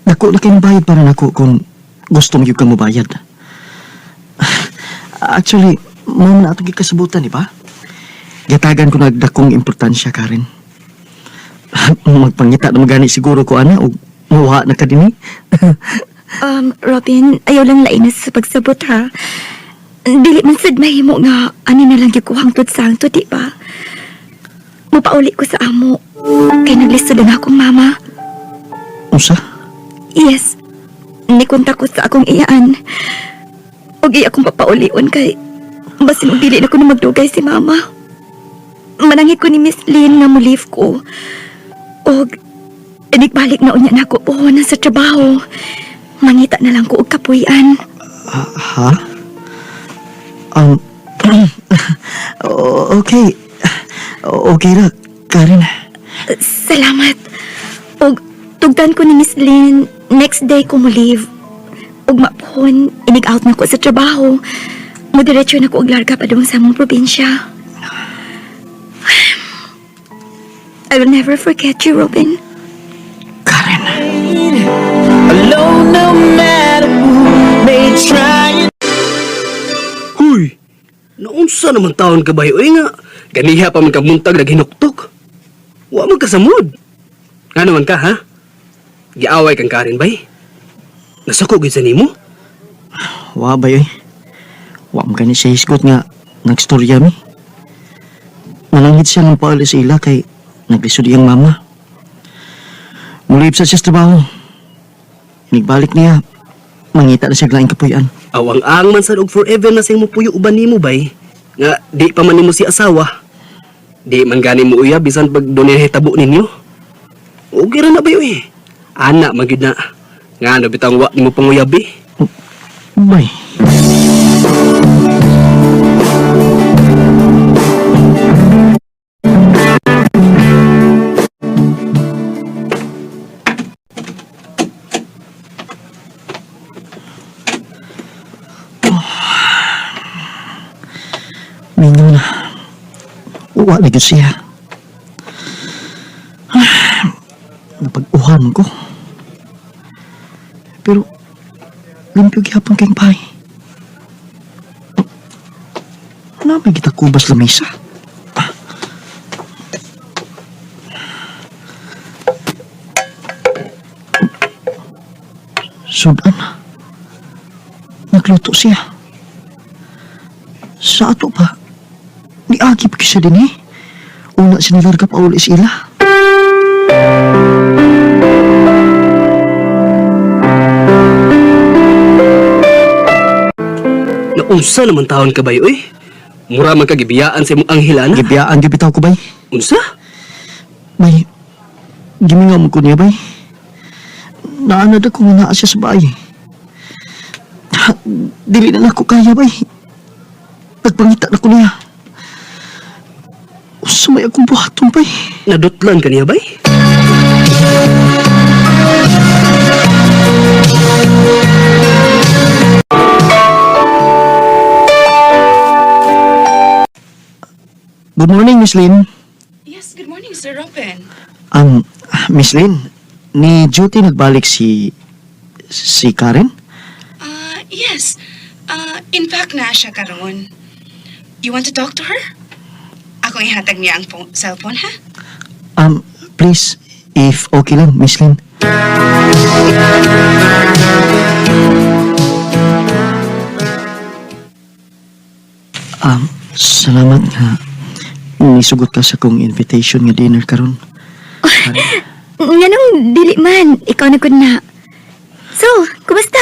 Dako na kayong bayad para nako kung gusto mo yung kang mabayad. Actually, mao na atong gikasabutan, di ba? Gatagan ko na dakong importansya, Karen. Magpangita na magani siguro ko, ana, o mawa na ka din eh. Robin, ayaw lang lainas sa pagsabot, ha? Dili man sad mahimo nga, ano na lang yung kuhangtod sa angtod, di ba? Mapauli ko sa amo. Kay naglisod na akong mama. Usa? Yes. Nikunta ko sa akong iyaan. Og iya akong papaulion kay basin og dili na ko na magdugay si mama. Manangit ko ni Miss Lynn nga mo-leave ko. Og balik na unya na ako puhunan sa trabaho. Mangita na lang ko og kapuy-an. Ha? Okay. Okay ra, Karen. Salamat. Og tugdan ko ni Miss Lynn, next day ko mo-leave. Og mapuhon, inig-out na ko sa trabaho. Mudiretso na ko og larga pa doon sa among probinsya. I will never forget you, Robin. Karen. Alone, no matter who may try. Huy! Naunsa naman taon ka ba? Uy nga, ganiha pa man ka muntag naghinuktok. Wa man ka sa mood. Nga naman ka, ha? Giaway kang Karen bay? Nasako gid sa nimo? Wa ba yoy? Wa man gani siya hisgot nga nagstorya mi. Malangit siya ng paali sa ila kay naglisod iyang mama. Mulip sa siya sa trabaho. Nagbalik niya, mangita na siya glaing kapuyan. Awang-ang man sad og forever na sing mupuyo uban nimo bay. Nga di pa man nimo si asawa. Di man gani mo uya bisan pag dunay hitabo ninyo. Okay ra na ba yun eh? Anak, magid na. Nga na bitang wa ni mo panguyabi. Bay. Minyo na. Uwa lagi siya. Napag-uhan ko. Pero, limpyo gihapon kayong bahay. Ano ba kita kubas lamesa? Sudan. Nagluto siya. Sa ato pa, niagip ka siya din eh. Una sinilarga pa uli sila. Naunsa naman taon ka ba yun eh? Mura man ka gibiyaan sa imong anghilana? Gibiyaan, gibitaw ko bay. Unsa? Bay, gimingaw mo ko niya bay. Naanad ako nga naa siya sa bahay. Dili na ako kaya bay. Nagpangita na ko niya. Sumay akong buhaton bay. Nadutlan ka niya bay? Good morning, Miss Lynn. Yes, good morning, Sir Robin. Miss Lynn, ni duty nagbalik si Karen? Yes. In fact, na siya karon. You want to talk to her? Ako ihatag niya ang cellphone, ha? Please, if okay lang, Miss Lynn. Salamat nga. Nisugot ka sa kong invitation nga dinner karon. Nga nung dili man, ikaw na gud na. So, kumusta?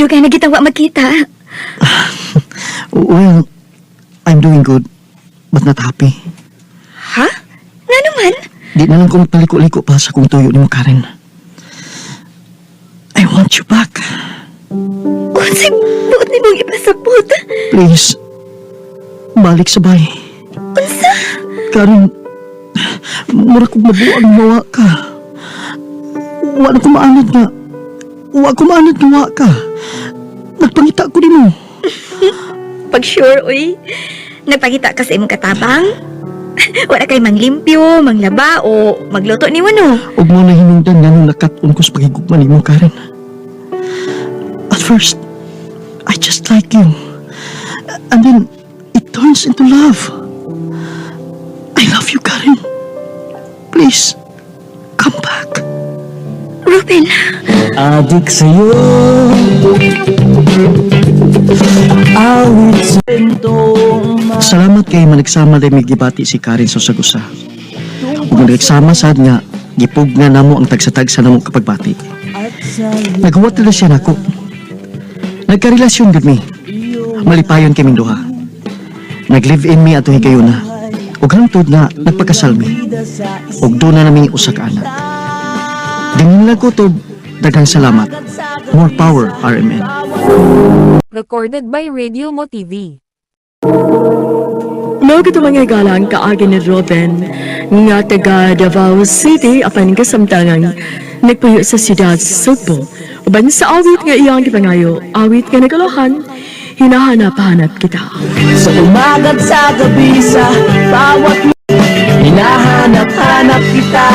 Dugay na gitawa magkita. Well, I'm doing good, but not happy. Ha? Nga naman? Di na lang kong paliko-liko pa sa kong tuyo ni mo, Karen. I want you back. Unsay buot ni mong ipasapot? Please, balik sa bahay. Unsa? Karen, mura kong mabuang mawa ka. Wala ko maanad nga. Wala ko maanad nga wa ka. Nagpangita ko din mo. Pag sure, uy. Nagpakita ka sa imong katabang? Wala kay manglimpyo, manglaba, o magluto ni Wano. Huwag mo na hinungdan nga nung nakat-on ko sa pagigugma ni mo, Karen. At first, I just like you. And then, it turns into love. I love you, Karen. Please, come back. Ruben. Adik sa'yo. Awit sa Salamat kay managsama dahil may gibati si Karen sa sagusa. Kung nagsama sad nga, gipog nga namo ang tagsatag sa namo kapagbati. Naghuwat na siya nako. Nagkarelasyon gud mi. Malipayon kaming duha. Nag-live-in mi ato higayon na. Ug hangtod na nagpakasal mi. Ug doon na naming usa ka anak. Dingin lang ko to, daghang salamat. More power, RMN. Recorded by Radio Mo TV. Mga mga galang kaagi ni Robin nga taga Davao City apan kasamtangan nagpuyo sa siyudad Sugbo. Uban sa awit nga iyang gipangayo, awit nga nagalohan, hinahanap-hanap kita. Sa umagat sa gabi sa bawat hinahanap-hanap kita.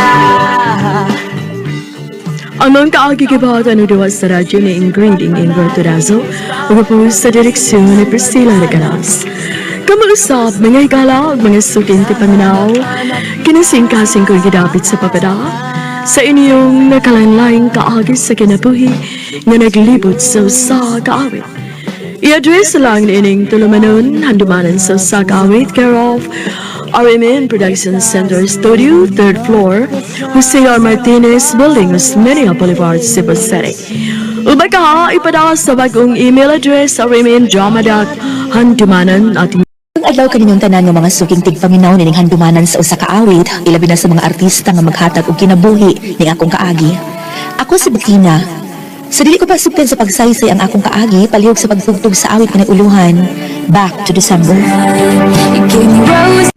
Ang mga kaagi kibawatan udawa sa radyo ni Ingrid Ingrid Torazo, ugapos sa direksyon ni Priscilla Regalas. Kamuusap, mga ikala, mga sukinti paminaw, kinasing-kasing ko'y gidapit sa papada, sa inyong nakalanlaing kaagi sa kinabuhi nga naglibot sa usa kaawit. I-address lang ni ining tulumanon, handumanan sa usa kaawit, care of RMN Production Center Studio, 3rd floor, Jose R. Martinez Building, Osmeña Boulevard, Cebu City. Ubay ka, ipadala sa bagong email address rmndrama.handumanan at adlaw kaninyong tanan nga mga suking tigpaminaw nining handumanan sa usa ka awit, ilabi na sa mga artista nga maghatag og kinabuhi ning akong kaagi. Ako si Bettina. Sa dili ko pasugtan sa pagsaysay ang akong kaagi, palihog sa pagtugtog sa awit nga uluhan. Back to December.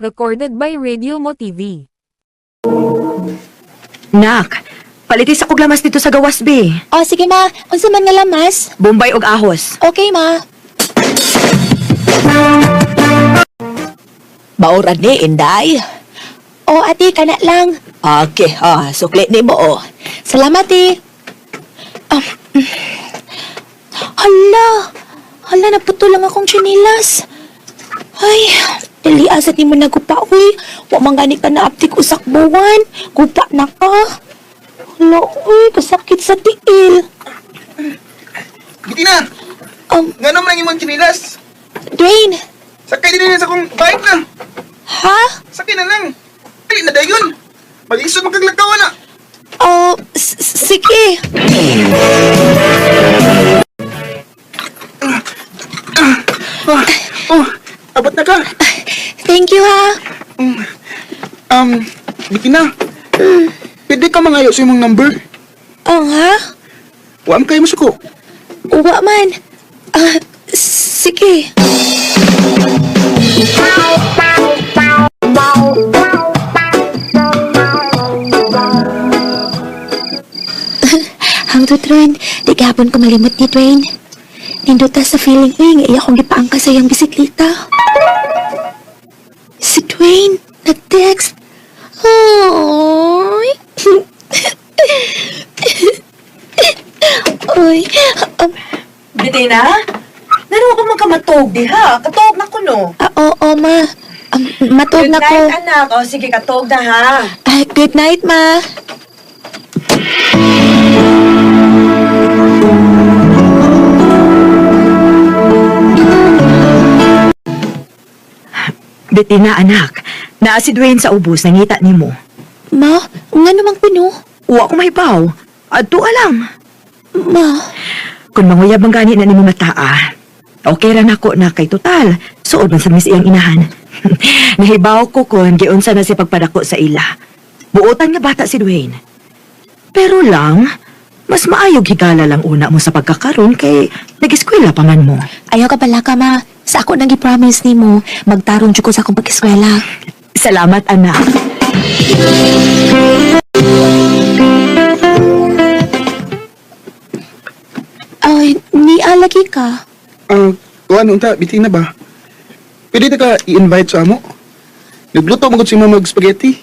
Recorded by Radio Mo TV. Nak, palitis ako lamas dito sa gawas, be. Oh, sige ma. Unsa man nga lamas? Bombay og ahos. Okay, ma. Maurad ni, Inday. Oh, ate, kana lang. Okay, sukli ni mo, oh. Salamat, eh. Hala, naputol lang akong chinilas. Ay, dali asat ni mo nagupa, uy. Wa man gani ka na aptik usak buwan. Gupa na ka. Hala, uy, kasakit sa tiil. Bettina! Nga naman ang imong chinilas? Dwayne! Sakay din sa akong bike na. Ha? Sakay na lang. Dali na dayon. Mag-isod magkaglakaw na. Oh, sige. Abot na ka. Thank you, ha. Bettina. Pwede ka mangayo sa imong number? Ha? Waam kayo masuko. Wa man. Sige. Hangtod ron, di gapon ko malimot ni Dwayne. Ninduta sa feeling nga iya kong gipaangka sa iyang bisikleta. Si Dwayne, nag-text. Oy. Oy. Bettina? Naroon ko magkamatog di ha? Katog na ko no? Oo, ma. Matog na ko. Good night, anak. O sige, katog na ha. Good night, ma. Bettina, anak. Naa si Dwayne sa ubos, nangita ni mo. Ma, nga namang puno. Uwa ko mahibaw. Adto alam. Ma. Kung manguyab ang gani na ni mga taa, okay ra nako na kay total. Suod man sa mis iyang inahan. Nahibaw ko kung giunsa na si pagpadako sa ila. Buotan nga bata si Dwayne. Pero lang, mas maayog higala lang una mo sa pagkakaroon kay nag-eskwela pa man mo. Ayaw ka pala ka, ma. Sa ako nang i-promise ni mo, magtarong ko sa akong pag-eskwela. Salamat, anak. Ay, nialagi ka. Kuan unta, Bettina ba? Pwede na ka i-invite sa amo? Nagluto magod si mamag spaghetti.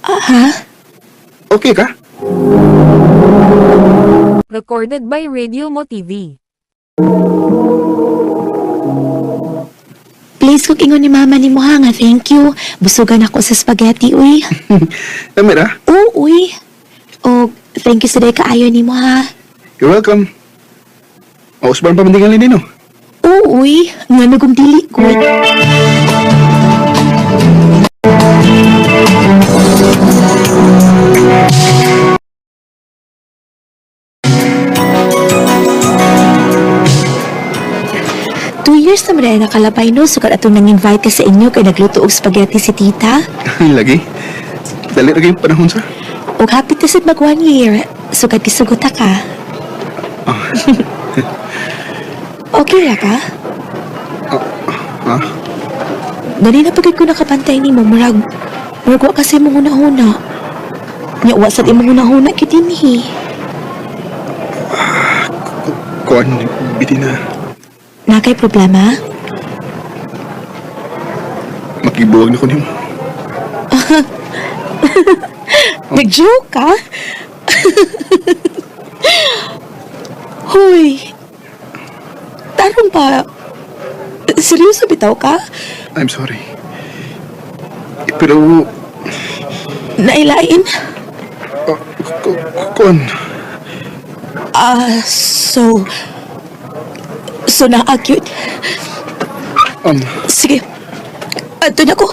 Ha? Okay ka? Recorded by Radio Mo TV. Please, kung ingon ni mama ni mo ha nga, thank you. Busugan ako sa spaghetti, uy. Namira? Oo, uy. O, thank you sa day kaayo ni mo ha. You're welcome. Mausbaran pa mandingan din, no? Oo, uy. Nga nagong dili ko. Years na maray nakalabay no, sukat atong nang-invite ka sa inyo kay nagluto og spaghetti si tita. Lagi? Dali lagi yung panahon sa? Og happy to sit mag 1 year, sukat kisuguta ka. Okay ra ka? Dali na pagay ko nakapantay ni mo, murag wa kasi mong huna-huna. Nya wa sad imong huna-huna kitini. Kuan, Bettina. Nakay problema? Makibuwag na ko nimo. Nag-joke ka? Hoy! Tarong pa. Seryoso bitaw ka? I'm sorry. Pero... Nailain? Kuan? So na-acute. Sige. Ato na ko.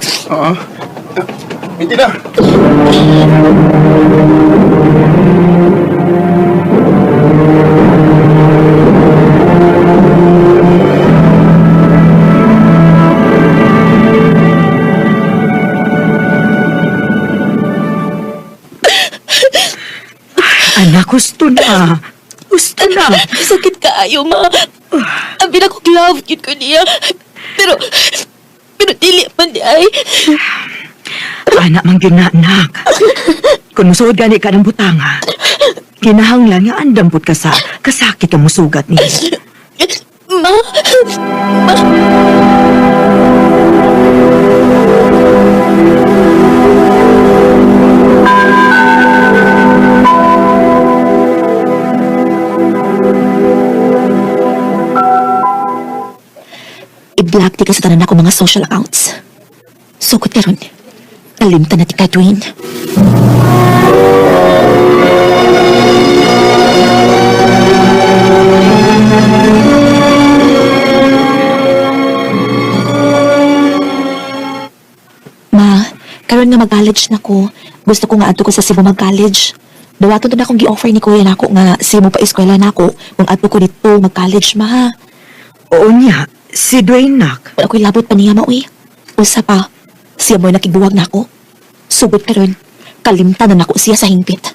Hindi na. Anak, gusto na. Gusto na. Sakit kaayo, ma. Abi na ko love yun ko niya. Pero dili man di ay. Anak mang yun na, anak. Kung musuod gani ka ng butanga, kinahanglan nga andampot ka sa kasakit ang musugat niya. Ma. I-block di ka sa tanan ako mga social accounts. Sukot ka ron. Kalimtan na ti ka, Dwayne. Ma, karon nga mag-college na ko. Gusto ko nga ato ko sa Cebu mag-college. Dawaton na akong gi-offer ni kuya na ako nga Cebu pa eskwela na ako kung ato ko dito mag-college, ma. Oo niya, si Dwayne nak. Wala ko'y labot pa niya, maui. Usa pa, siya mo'y nakigbuwag na ako. Subot ka ron, kalimtan na ako siya sa hingpit.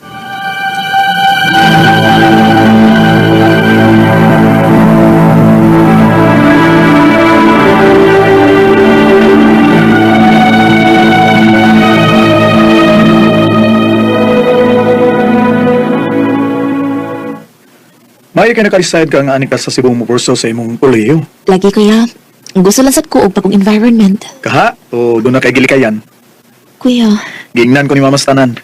May ka naka-decide ka nga ani ka sa Cebu mo kurso sa imong kolehiyo. Lagi kuya, gusto lang sad ko og pagong environment. Kaha o doon na kay gilikayan. Kuya, Gingnan ko ni Mama Stanan.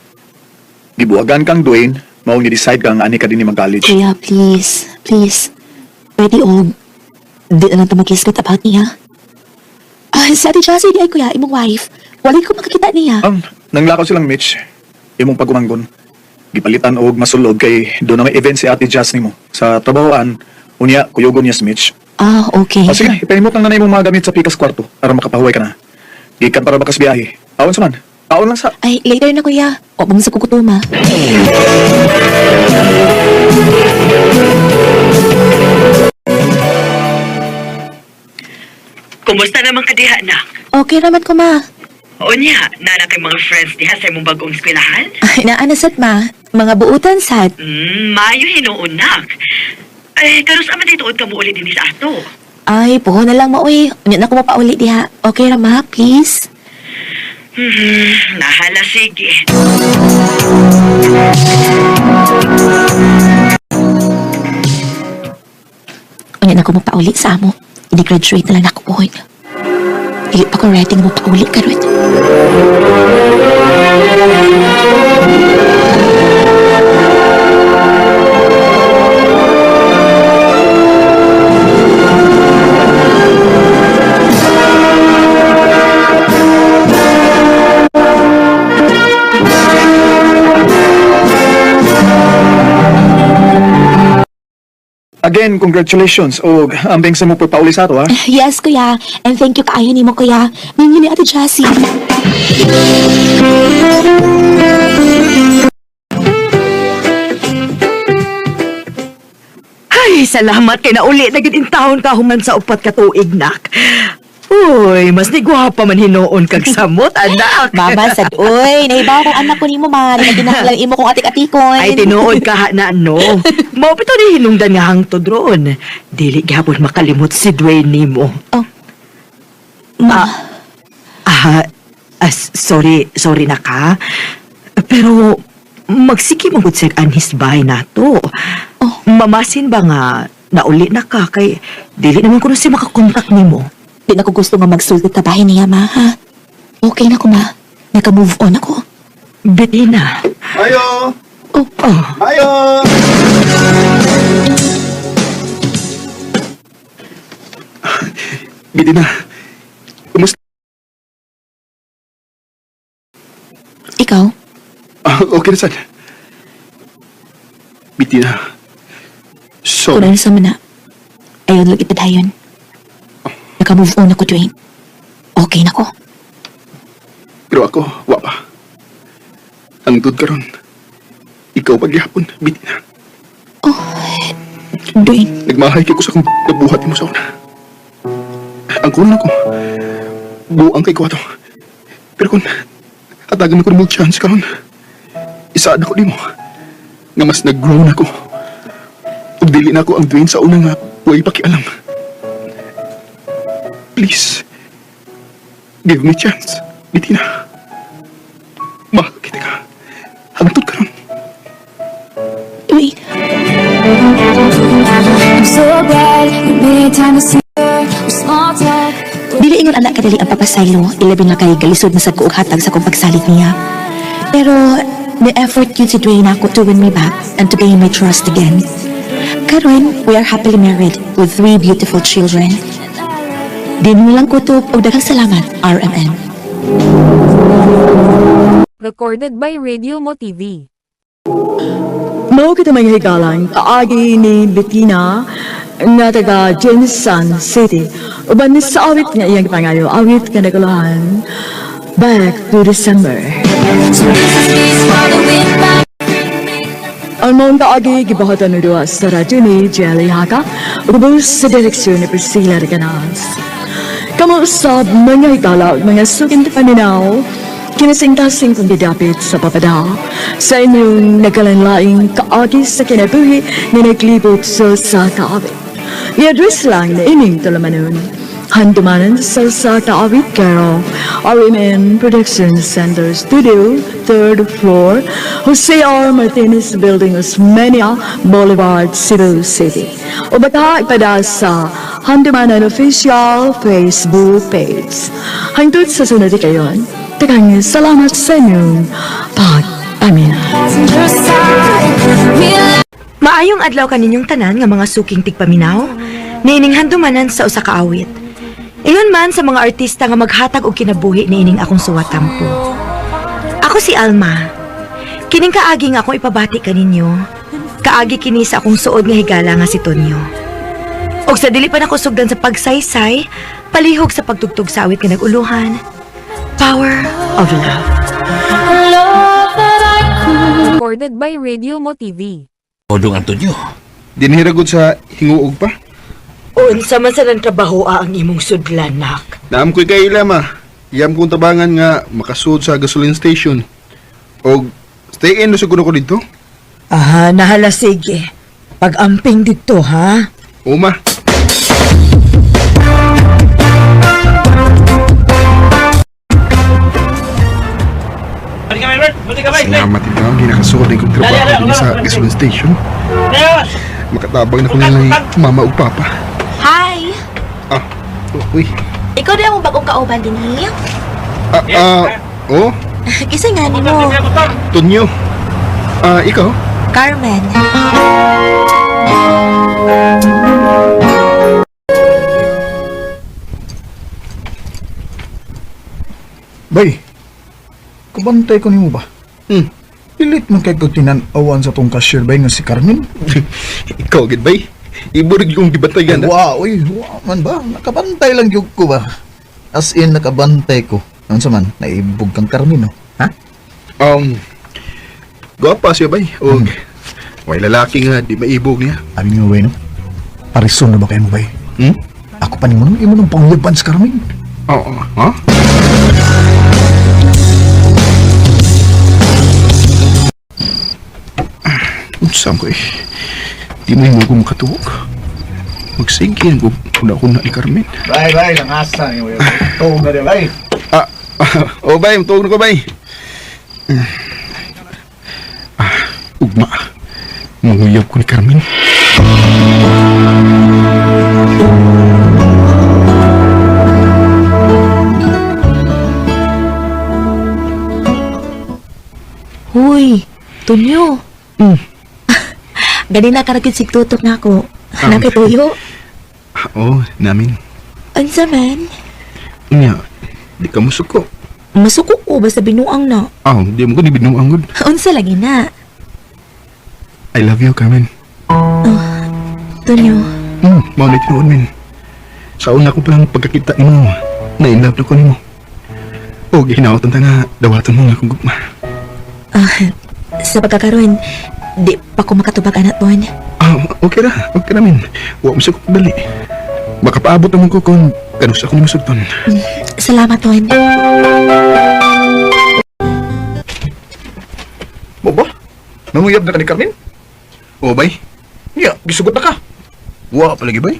Gibuagan kang Dwayne, mao ni decide ka nga ani ka din mag-college. kuya, please, please. Pwede og, di na lang ito mag-kiskot about niya. Si Ate Jessie, di ay kuya, imong wife. Walay ko makakita niya. Nanglakaw silang Mitch. Imong pagumanggon. Gipalitan og masulod kay doon na may event si Ate Jazz nimo sa trabahoan. Unya kuyogon niya si Mitch. Okay. O sige, ipahimot lang na imong mga gamit sa pikas kwarto para makapahuway ka na. Gikan para bakas biyahe. Aon sa man. Aon lang sa. Ay, later na kuya. O bang sa kukutuma. Kumusta naman ka diha, nak? Okay naman ko, ma. Oo niya, nana kay mga friends diha sa imong bagong eskwelahan? Ay, naanasat, ma. Mga buutan, sad. Mayo hinuon, nak. Eh, karos aman dito ka mo ulit din sa ato. Ay, puho na lang, maui. Unya na ko mapauli diha. Okay ra, ma, please. Nahala, sige. Unya na ko mapauli sa amo. I-graduate na lang ako puhon. Dili pa ko ready nga mapauli ka rin. Again, congratulations o ambing sa mo pauli sa ato ha. Yes, kuya. And thank you kaayo ni mo, kuya. Ninyo ni Ate Jessie. Ay, salamat kay nauli na gid in taon ka human sa upat ka tuig, nak. Uy, mas ni gwapa man hinuon kag samot, anak. Mama, sad, uy. Nahibaw kong anak ko ni mo, ma. Naginahalang imo kong atik-atikon. Ay, tinuod ka ha na, no? Mapito ni hinungdan nga hangtod ron. Dili gihapon makalimot si Dwayne nimo. Oh. Ma. Sorry na ka. Pero, magsiki magod sa anhis bahay na to. Oh. Mamasin ba nga, nauli na ka kay dili naman ko na siya makakontak nimo. Di na ko gusto nga magsulti ta bahay niya, ma, ha? Okay na ko, ma. Naka-move on ako. Bettina. Ayo! Oh. Ayo! Bettina, kumusta? Ikaw? Okay na sad. Bettina, Kung ano sa mana, ayaw lang ipadayon. Naka-move on ako, Dwayne. Okay na ko. Pero ako, wa pa. Ang dud karon. Ikaw pagyapon, Bettina. Dwayne. Nagmahay kay ko sa kong nabuhat mo sa una. Ang kulang ko, buang kay ko ato. Pero kung hatagan ko na mo chance karon, isaad ako di mo. nga mas nag-grow na ko. Ug dili na ko ang Dwayne sa una nga way pakialam. Please, give me chance, Bettina. Mahal kita ka. Hangtod ka ron. Wait. Dili ingon anak kadali ang papasaylo, ilabi na kay galisod na sa kuog hatag sa kong pagsalit niya. Pero, the effort yun si Dwayne ako to win me back and to gain my trust again. Karon, we are happily married with 3 beautiful children. Di nilang kutob o daghang salamat, RMN. Recorded by Radio Mo TV. Mao kita mga higalang kaagi ni Bettina nga taga Jensen City. Uban ni sa awit nga iyang pangayo, awit nga nagulahan Back to December. Ang mga kaagi gibahatan ni Dua sa radyo ni Jelly Haka ubos sa direksyon ni Priscilla Reganas. Kamuusap mga higala mga sukin paminaw kinasingtasing kong didapit sa papada sa inyong nagalanlaing kaagi sa kinabuhi na naglibot sa kaawit. I-address lang na ining talamanon. Handumanan sa kaawit Carol, RMN Production Center Studio, 3rd floor, Jose R. Martinez Building, Osmeña Boulevard, Cebu City. O baka ipada sa Handumanan Official Facebook page. Hangtod sa sunod kayon, tagang salamat sa inyong pag-amina. Maayong adlaw kaninyong tanan nga mga suking tigpaminaw, niining handumanan sa usa ka awit. Ingon man sa mga artista nga maghatag og kinabuhi niining akong suwatampo. Ako si Alma. Kining kaagi nga akong ipabati kaninyo. Kaagi kini sa akong suod nga higala nga si Tonyo. Og sa dili pa nako sugdan sa pagsaysay, palihog sa pagtugtog sa awit nga naguluhan. Power of Love. Recorded by Radio Mo TV. Odong Antonio. Dinhiragod sa hinguog pa. Unsa man sa nang trabaho ang imong sudlan, nak? Naam ko'y kaila ma. Iyam kong tabangan nga makasud sa gasoline station. O stay in no siguro ko dito. Aha, nahala sige. Pag-amping dito, ha? Uma. Salamat ito. Hindi nakasuot na kong trabaho din sa gasoline station. Makatabang na ko nilay mama o papa. Hi! Uy. Ikaw din ang bagong kauban din niya? Oh? Kisa nga ni mo. Tonyo. Ikaw? Carmen. Bay, kabantay ko nimo ba? Pilit man kay kutinan awan sa tong cashier bay nga si Carmen. Ikaw gid bay. Iburig yung gibantayan. Wow, man ba? Nakabantay lang gyud ko ba? As in nakabantay ko. Ano man, naibog kang Carmen, no? Ha? Gwapa siya bay. Og may lalaki nga di maibog niya. Abi nga way, no? Parison na ba kayo mo bay? Ako pa nimo imo nang pangyaban sa Carmen. Oo, ha? Unsam ko eh. Di mo yung ako makatuwag. Magsingkin ko kung ako na ni Carmen. Bay, langasa niyo. Tuog na di, bay. Bay, tuog na ko, bay. Ugma. Manguyab ko ni Carmen. Huy, Tonyo. Ganina ka nagkitsig tutok na ako. Nakituyo. Oo, namin. Ansa man? Nga, di ka masuko. Masuko ko basta binuang na. Di mo ko di binuang good. Unsa lagi na? I love you, Carmen. Tonyo. Mau na tinuon, men. Sa una ko palang pagkakita mo, na-inlove na ko ni mo. O, gihinawatan ta nga, dawatan mo nga kung gugma. Sa pagkakaroon, di pa ko makatubag anak mo. Okay na, men. Huwag mo sa kong dali. Makapaabot naman ko kung ganus ako ni masugton. Salamat, Juan. Mo ba? Manguyab na ka ni Carmen? O, bay? Ya, gisugot na ka. Wa palagi, bay?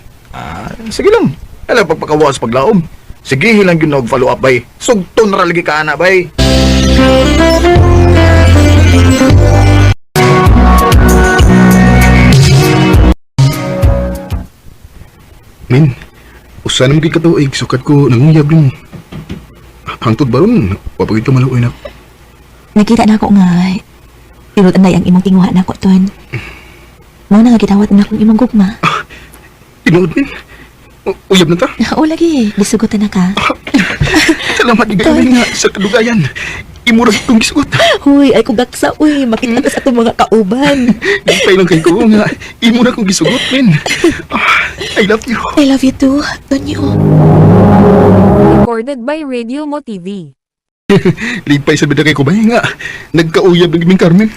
Sige lang. Alam, pagpakawa sa paglaom. Sige lang yun follow up, bay. Sugto na ralagi ka na, bay. Min, usan naman kay katuig, sukat ko nanguyab mo. Hangtod ba ron? Wapagid ka maluoy na. Nakita na ako nga, pirot anday ang imong tinguha na ako, Ton. Muna nga gitawat na akong imong gugma. Tinuod, Min. Uyab na ta? Oo, lagi. Gisugutan na ka. Salamat igayon nga sa kadugayan. Imurag itong gisugot. Huy, ay kugaksa, uy. Makita ka sa itong mga kauban. Gipay lang kay ko nga. Imurag kong gisugot, Min. I love you. I love you too, Tonyo. Recorded by Radio Mo TV. Lipay sa bida kay ko ba nga. Nagkauyab ng Giming Carmen.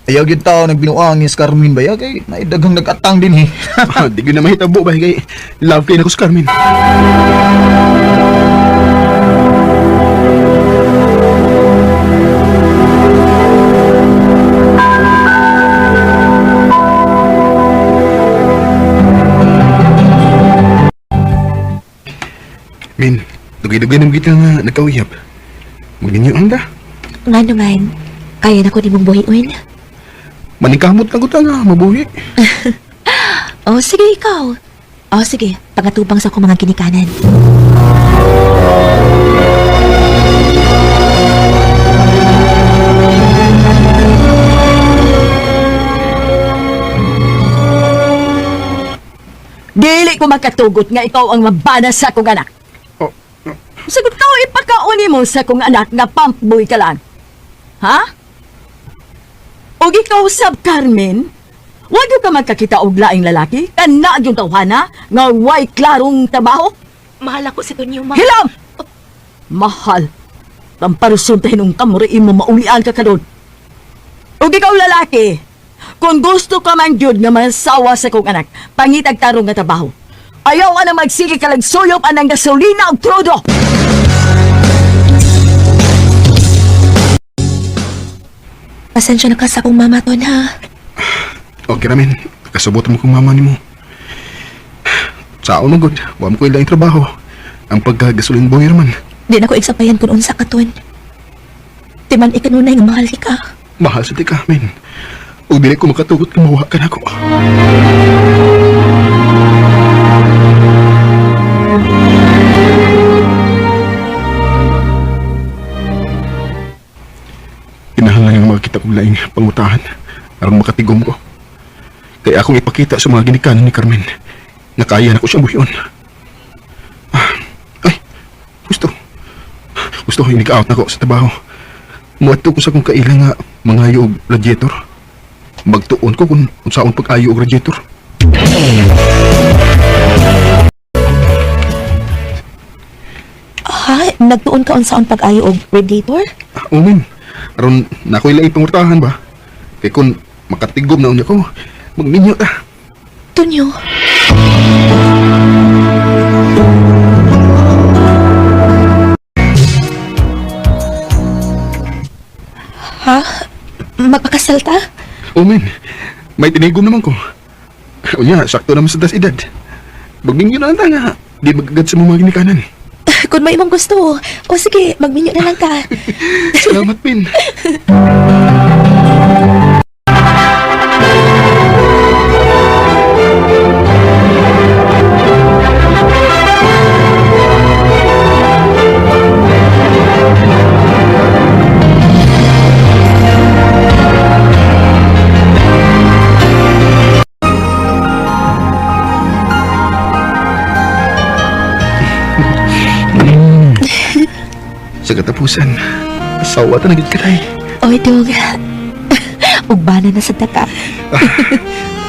Ayaw yun tao nagbinuangis Carmen ba ya? Kay naidagang nag-atang din eh. Di ko na mahitabo ba kay love kay na ko sa Carmen. Min, dugay-dugay naman kita nga nagkauyab. Magninyo ang da. Nga naman, kaya na ko di mong buhiuin. Maningkamot lang ko ta nga, mabuhi. O, sige ikaw. O, sige, pangatubang sa akong mga ginikanan. Dili ko makatugot nga ikaw ang mabana sa akong anak. Sagot ka ipakauni mo sa akong anak nga pampboy ka lang. Ha? O ikaw sab Carmen, wag ka magkakita og laing lalaki, kana yung tawhana nga way klarong trabaho. Mahal ako si Tonyo, ma. Hilam! Mahal. Pamparusuntahin ng kamuriin mo maulian ka kadon. O ikaw lalaki, kung gusto ka man jud nga masawa sa kong anak, pangitag tarong nga trabaho. Ayaw na magsige ka lang suyop anang gasolina o trudo. Pasensya na ka sa akong mama, Ton, ha? Okay ramen, kasabot mo kong mama ni mo. Saan magod, wa mo ko ilang trabaho. Ang pagkagasolin boy raman. Di na ko igsapayan kung unsa ka, Ton. Timan ikanunay nga mahal ka. Mahal sa tika, men. O dili ko makatugot na mawa ka na ako. Kinahanglan nga makakita kong laing pangutahan aron makatigom ko. Kaya akong ipakita sa mga ginikanan ni Carmen na kaya na ko siya buhion. Ay, gusto ko inig-out na ko sa trabaho. Muadto ko sa kong kailang nga mangayo og radiator. Magtuon ko kung saan pag-ayo og radiator. Ha? Nagtuon ka unsaon pag-ayo og radiator? Umin, aron na ko ilay pangutahan ba? Kaya kung makatigom na unya ko, magninyo ta. Tonyo. Ha? Magpakasal ta? Umin, may tinigom naman ko. Unya, sakto naman sa das edad. Magninyo na lang ta nga, di magagad sa mga ginikanan. Kung may imong gusto, o sige, magminyo na lang ka. Salamat, Pin. Sa katapusan, asawa ta nagit karay. Oy, dong. Ugbana na sa taka.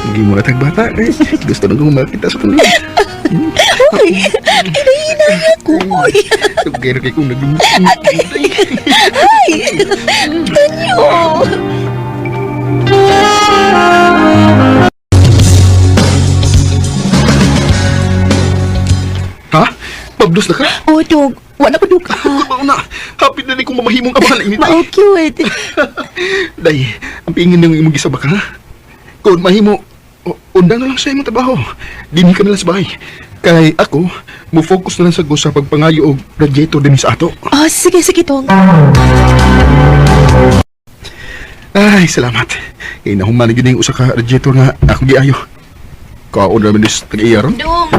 Hindi mo natag bata eh. Gusto nang makita sa tuloy. Uy, inahinay ako. Uy. Tugay na kay kong nagdumot. Ay, Tanyo. Ha? Pabdos na ka? Oo, Dong. Wala ko duka. Kung na, happy na rin kung mamahimong amahan na init. Cute. Day, ang pingin nang imong gisaba ka. Kung mahimo, undang na lang sa imong trabaho. Dini ka na lang sa bahay. Kay ako, mo focus na lang sa gusto sa pagpangayo og radiator din sa ato. Sige, Dong. Ay, salamat. Kaya nahuman na yun yung usa ka radiator nga ako giayo. Kaon naman is tag-iyaron. Dong.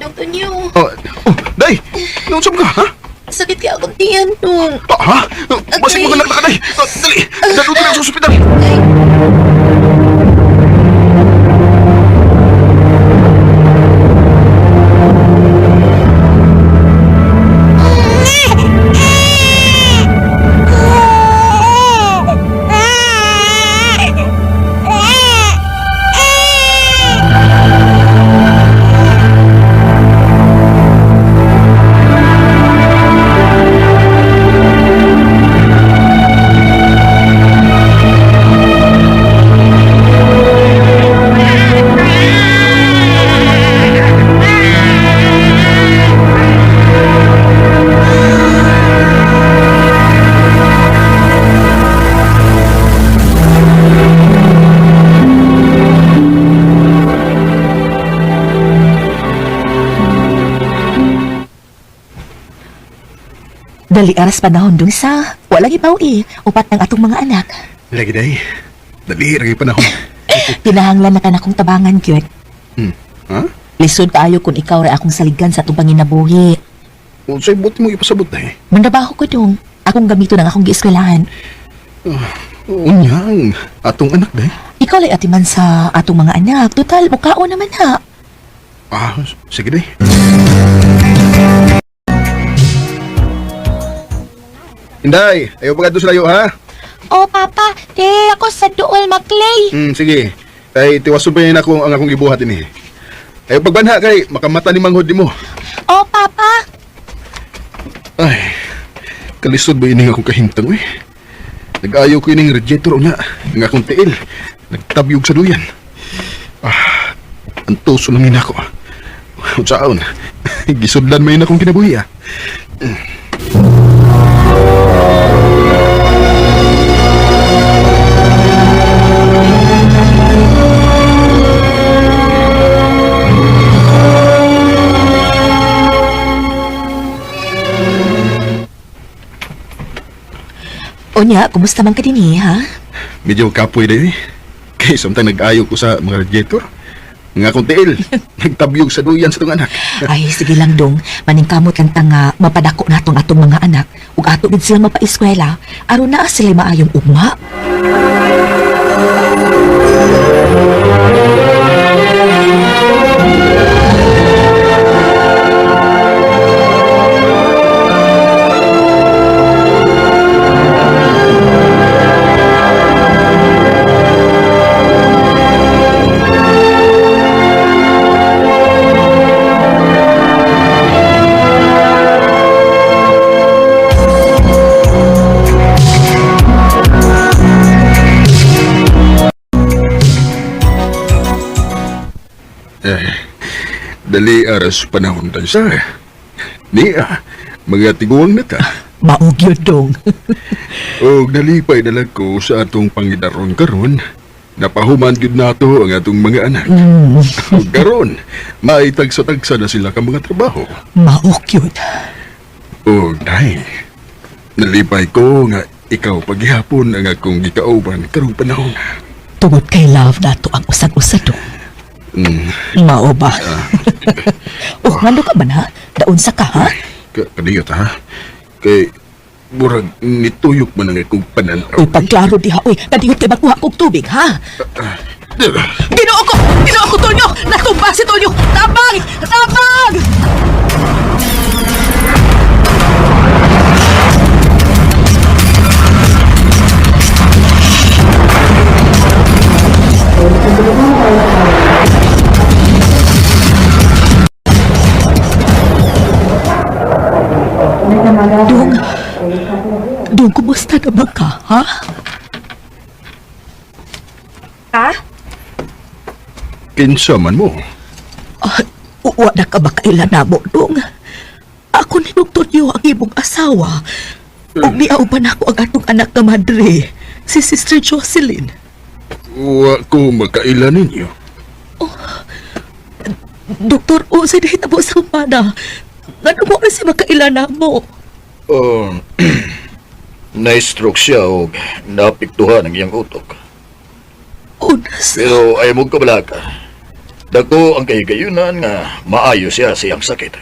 Dong, Tonyo. Day! Nausap ka, ha? Sakit ka akong tiyan, Dong. Ha? Basig mo ka lang Day! Dali! Dalo din sa ospital! Dali aras panahon dun sa walang ipawi, upat ng atong mga anak. Lagi, Day. Dali, lagi panahon. Pinahanglan na ka na kong tabangan, Gyud. Ha? Lisod kaayo kung ikaw rin akong saligan sa atong panginabuhi. Kung sa'y buti mo ipasabot, Day. Mandabaho ko, Dong. Akong gamito ng akong gieskwelahan. Unyang, atong anak, Day. Ikaw lang atiman sa atong mga anak. Total, mukao naman ha. Sige, Day. Inday, ayaw pagkado sa layo, ha? Papa. Ako sa duol, Maklay. Sige. Kay tiwason pa yun ako ang akong ibuhat ini. Ayaw pagbanha kay makamata ni manghod mo. Papa. Ay, kalisod ba ini akong kahimtang, eh? Nag-ayaw ko yun yung radiator niya. Ang akong tiil. Nagtabyog sa duyan. Ang tuso lang yun ako. Unsaon, gisudlan mo yun akong kinabuhi, ah. Onya, kumusta man ka din ha? Medyo kapoy din, eh. Kaya samtang nag-ayaw ko sa mga radiator. Nga akong tiil. Nagtabyog sa duyan sa itong anak. Ay, sige lang, Dong. Maningkamot lang ta nga mapadako natong atong mga anak ug ato gid sila mapa-eskwela aron naa sila maayong ugma. Dali aras panahon tan sa. Niya, mga tiguang na ta. Maugyo, Dong. O nalipay dalag ko sa atong pangidaron karon. Napahuman gyud nato ang atong mga anak. O karon, maitagsa-tagsa na sila ka mga trabaho. Maugyo. O dahil, nalipay ko nga ikaw paghihapon ang akong gikauban karong panahon. Tungod kay love nato ang usag-usad, Dong. Mao ba? Ngano ka ba na? Daon sa ka, ha? Kadiyot, ha? Kay, burag nituyok man ang akong pananaw. Uy, pagklaro diha, uy. Kadiyot kay bakuha kong tubig, ha? Ginoo ko! Ginoo ko, Tonyo! Natumba si Tonyo! Tabang! Tabang! Dong, kumusta naman ka, ha? Ha? Kinsa man mo? Wala ka ba kailan na mo, Dong? asawa. Ug niauban ako ang atong anak nga madre, si Sister Jocelyn. Wa ko makaila ninyo. Doktor, usay na hitabo sa umana. Ano mo kasi makaila mo? Na-stroke siya o naapektuhan ang iyang utok. Unas. Pero ay mo kabalaka. Dako ang kahigayunan nga maayo siya sa iyang sakit.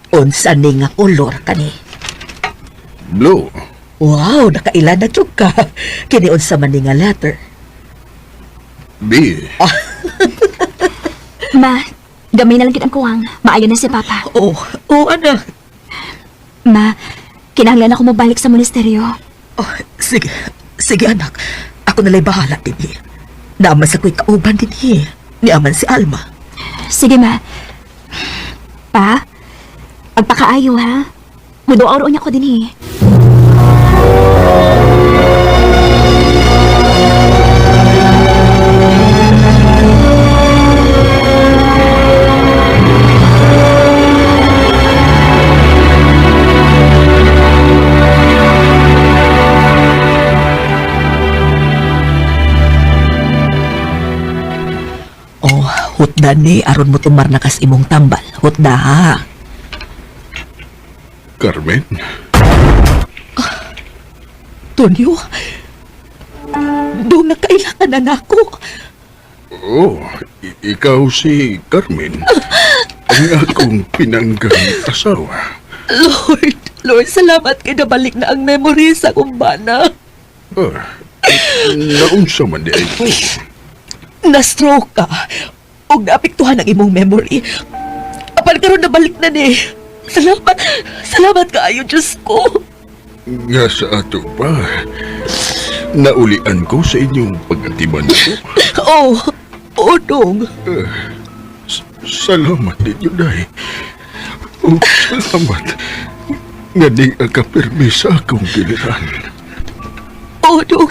Unsa ni nga kolor kani? Blue. Wow, nakaila na jud ka. Kini unsa man ni nga letter? B. Ma, gamay na lang kitang kuwang. Maayo na si Papa. Anak. Ma, kinahanglan ako mabalik sa monasteryo. Sige anak. Ako nalay bahala din. Naaman sa ko'y kauban din. Niaman si Alma. Sige, Ma. Pa, pagpakaayo ha. Mudo-oro niya ko din Hutda ni aron mo tumar na kas imong tambal. Hutda ha. Carmen? Tonyo? Doon na kailangan na ako. Ikaw si Carmen. Ang akong pinanggang asawa. Lord, salamat kay nabalik na ang memory sa kumbana. Naunsa man di ay po. Na-stroke ka. O naapektuhan ang imong memory. Apan karon nabalik na ni. Salamat kaayo, Diyos ko. Nga sa ato pa. Naulian ko sa inyong pag-atiban ko. Dong. Salamat ninyo, Day. Salamat. Nga di agapirmi sa akong giliran. Dong.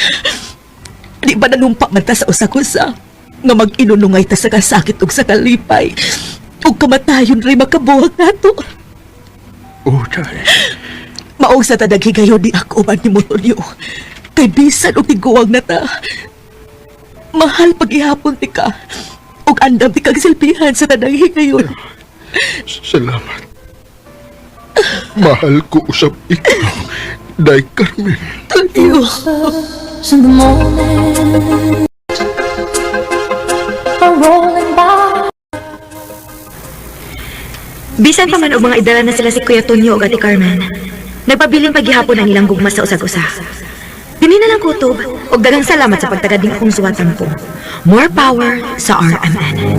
Di ba nanumpa man ta sa usa-kusa? Nga mag-inunungay ta sa kasakit ug sa kalipay. Ug kamatayon rin makabuwag nato. Day. Maong sa tadaghigayon di ako man ni Motolyo. Kay bisan o tiguwag na ta. Mahal paghihapon ti ka. O andam ti kag silpihan sa tadaghigayon. Salamat. Mahal ko usap ikaw, Day Carmen. Tolyo. In the morning, rolling by. Bisan pa man og mga idala na sila si Kuya Tonyo ug Ate Carmen. Nagpabiling paghihapon ang ilang gugma sa usag-usa. Dini na lang kutob ug daghang salamat sa pagtagad ning akong suwatan ko. More power sa RMN.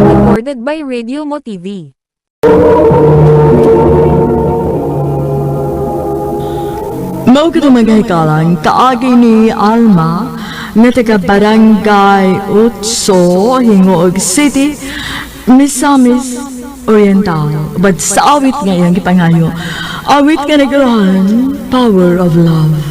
Recorded by Radio Mo TV. Mao kita magahikalang kaagi ni Alma nga taga Barangay Utso, Hingoog City, Misamis Oriental. But sa awit nga iyang gipangayo, awit nga nagalahan, Power of Love.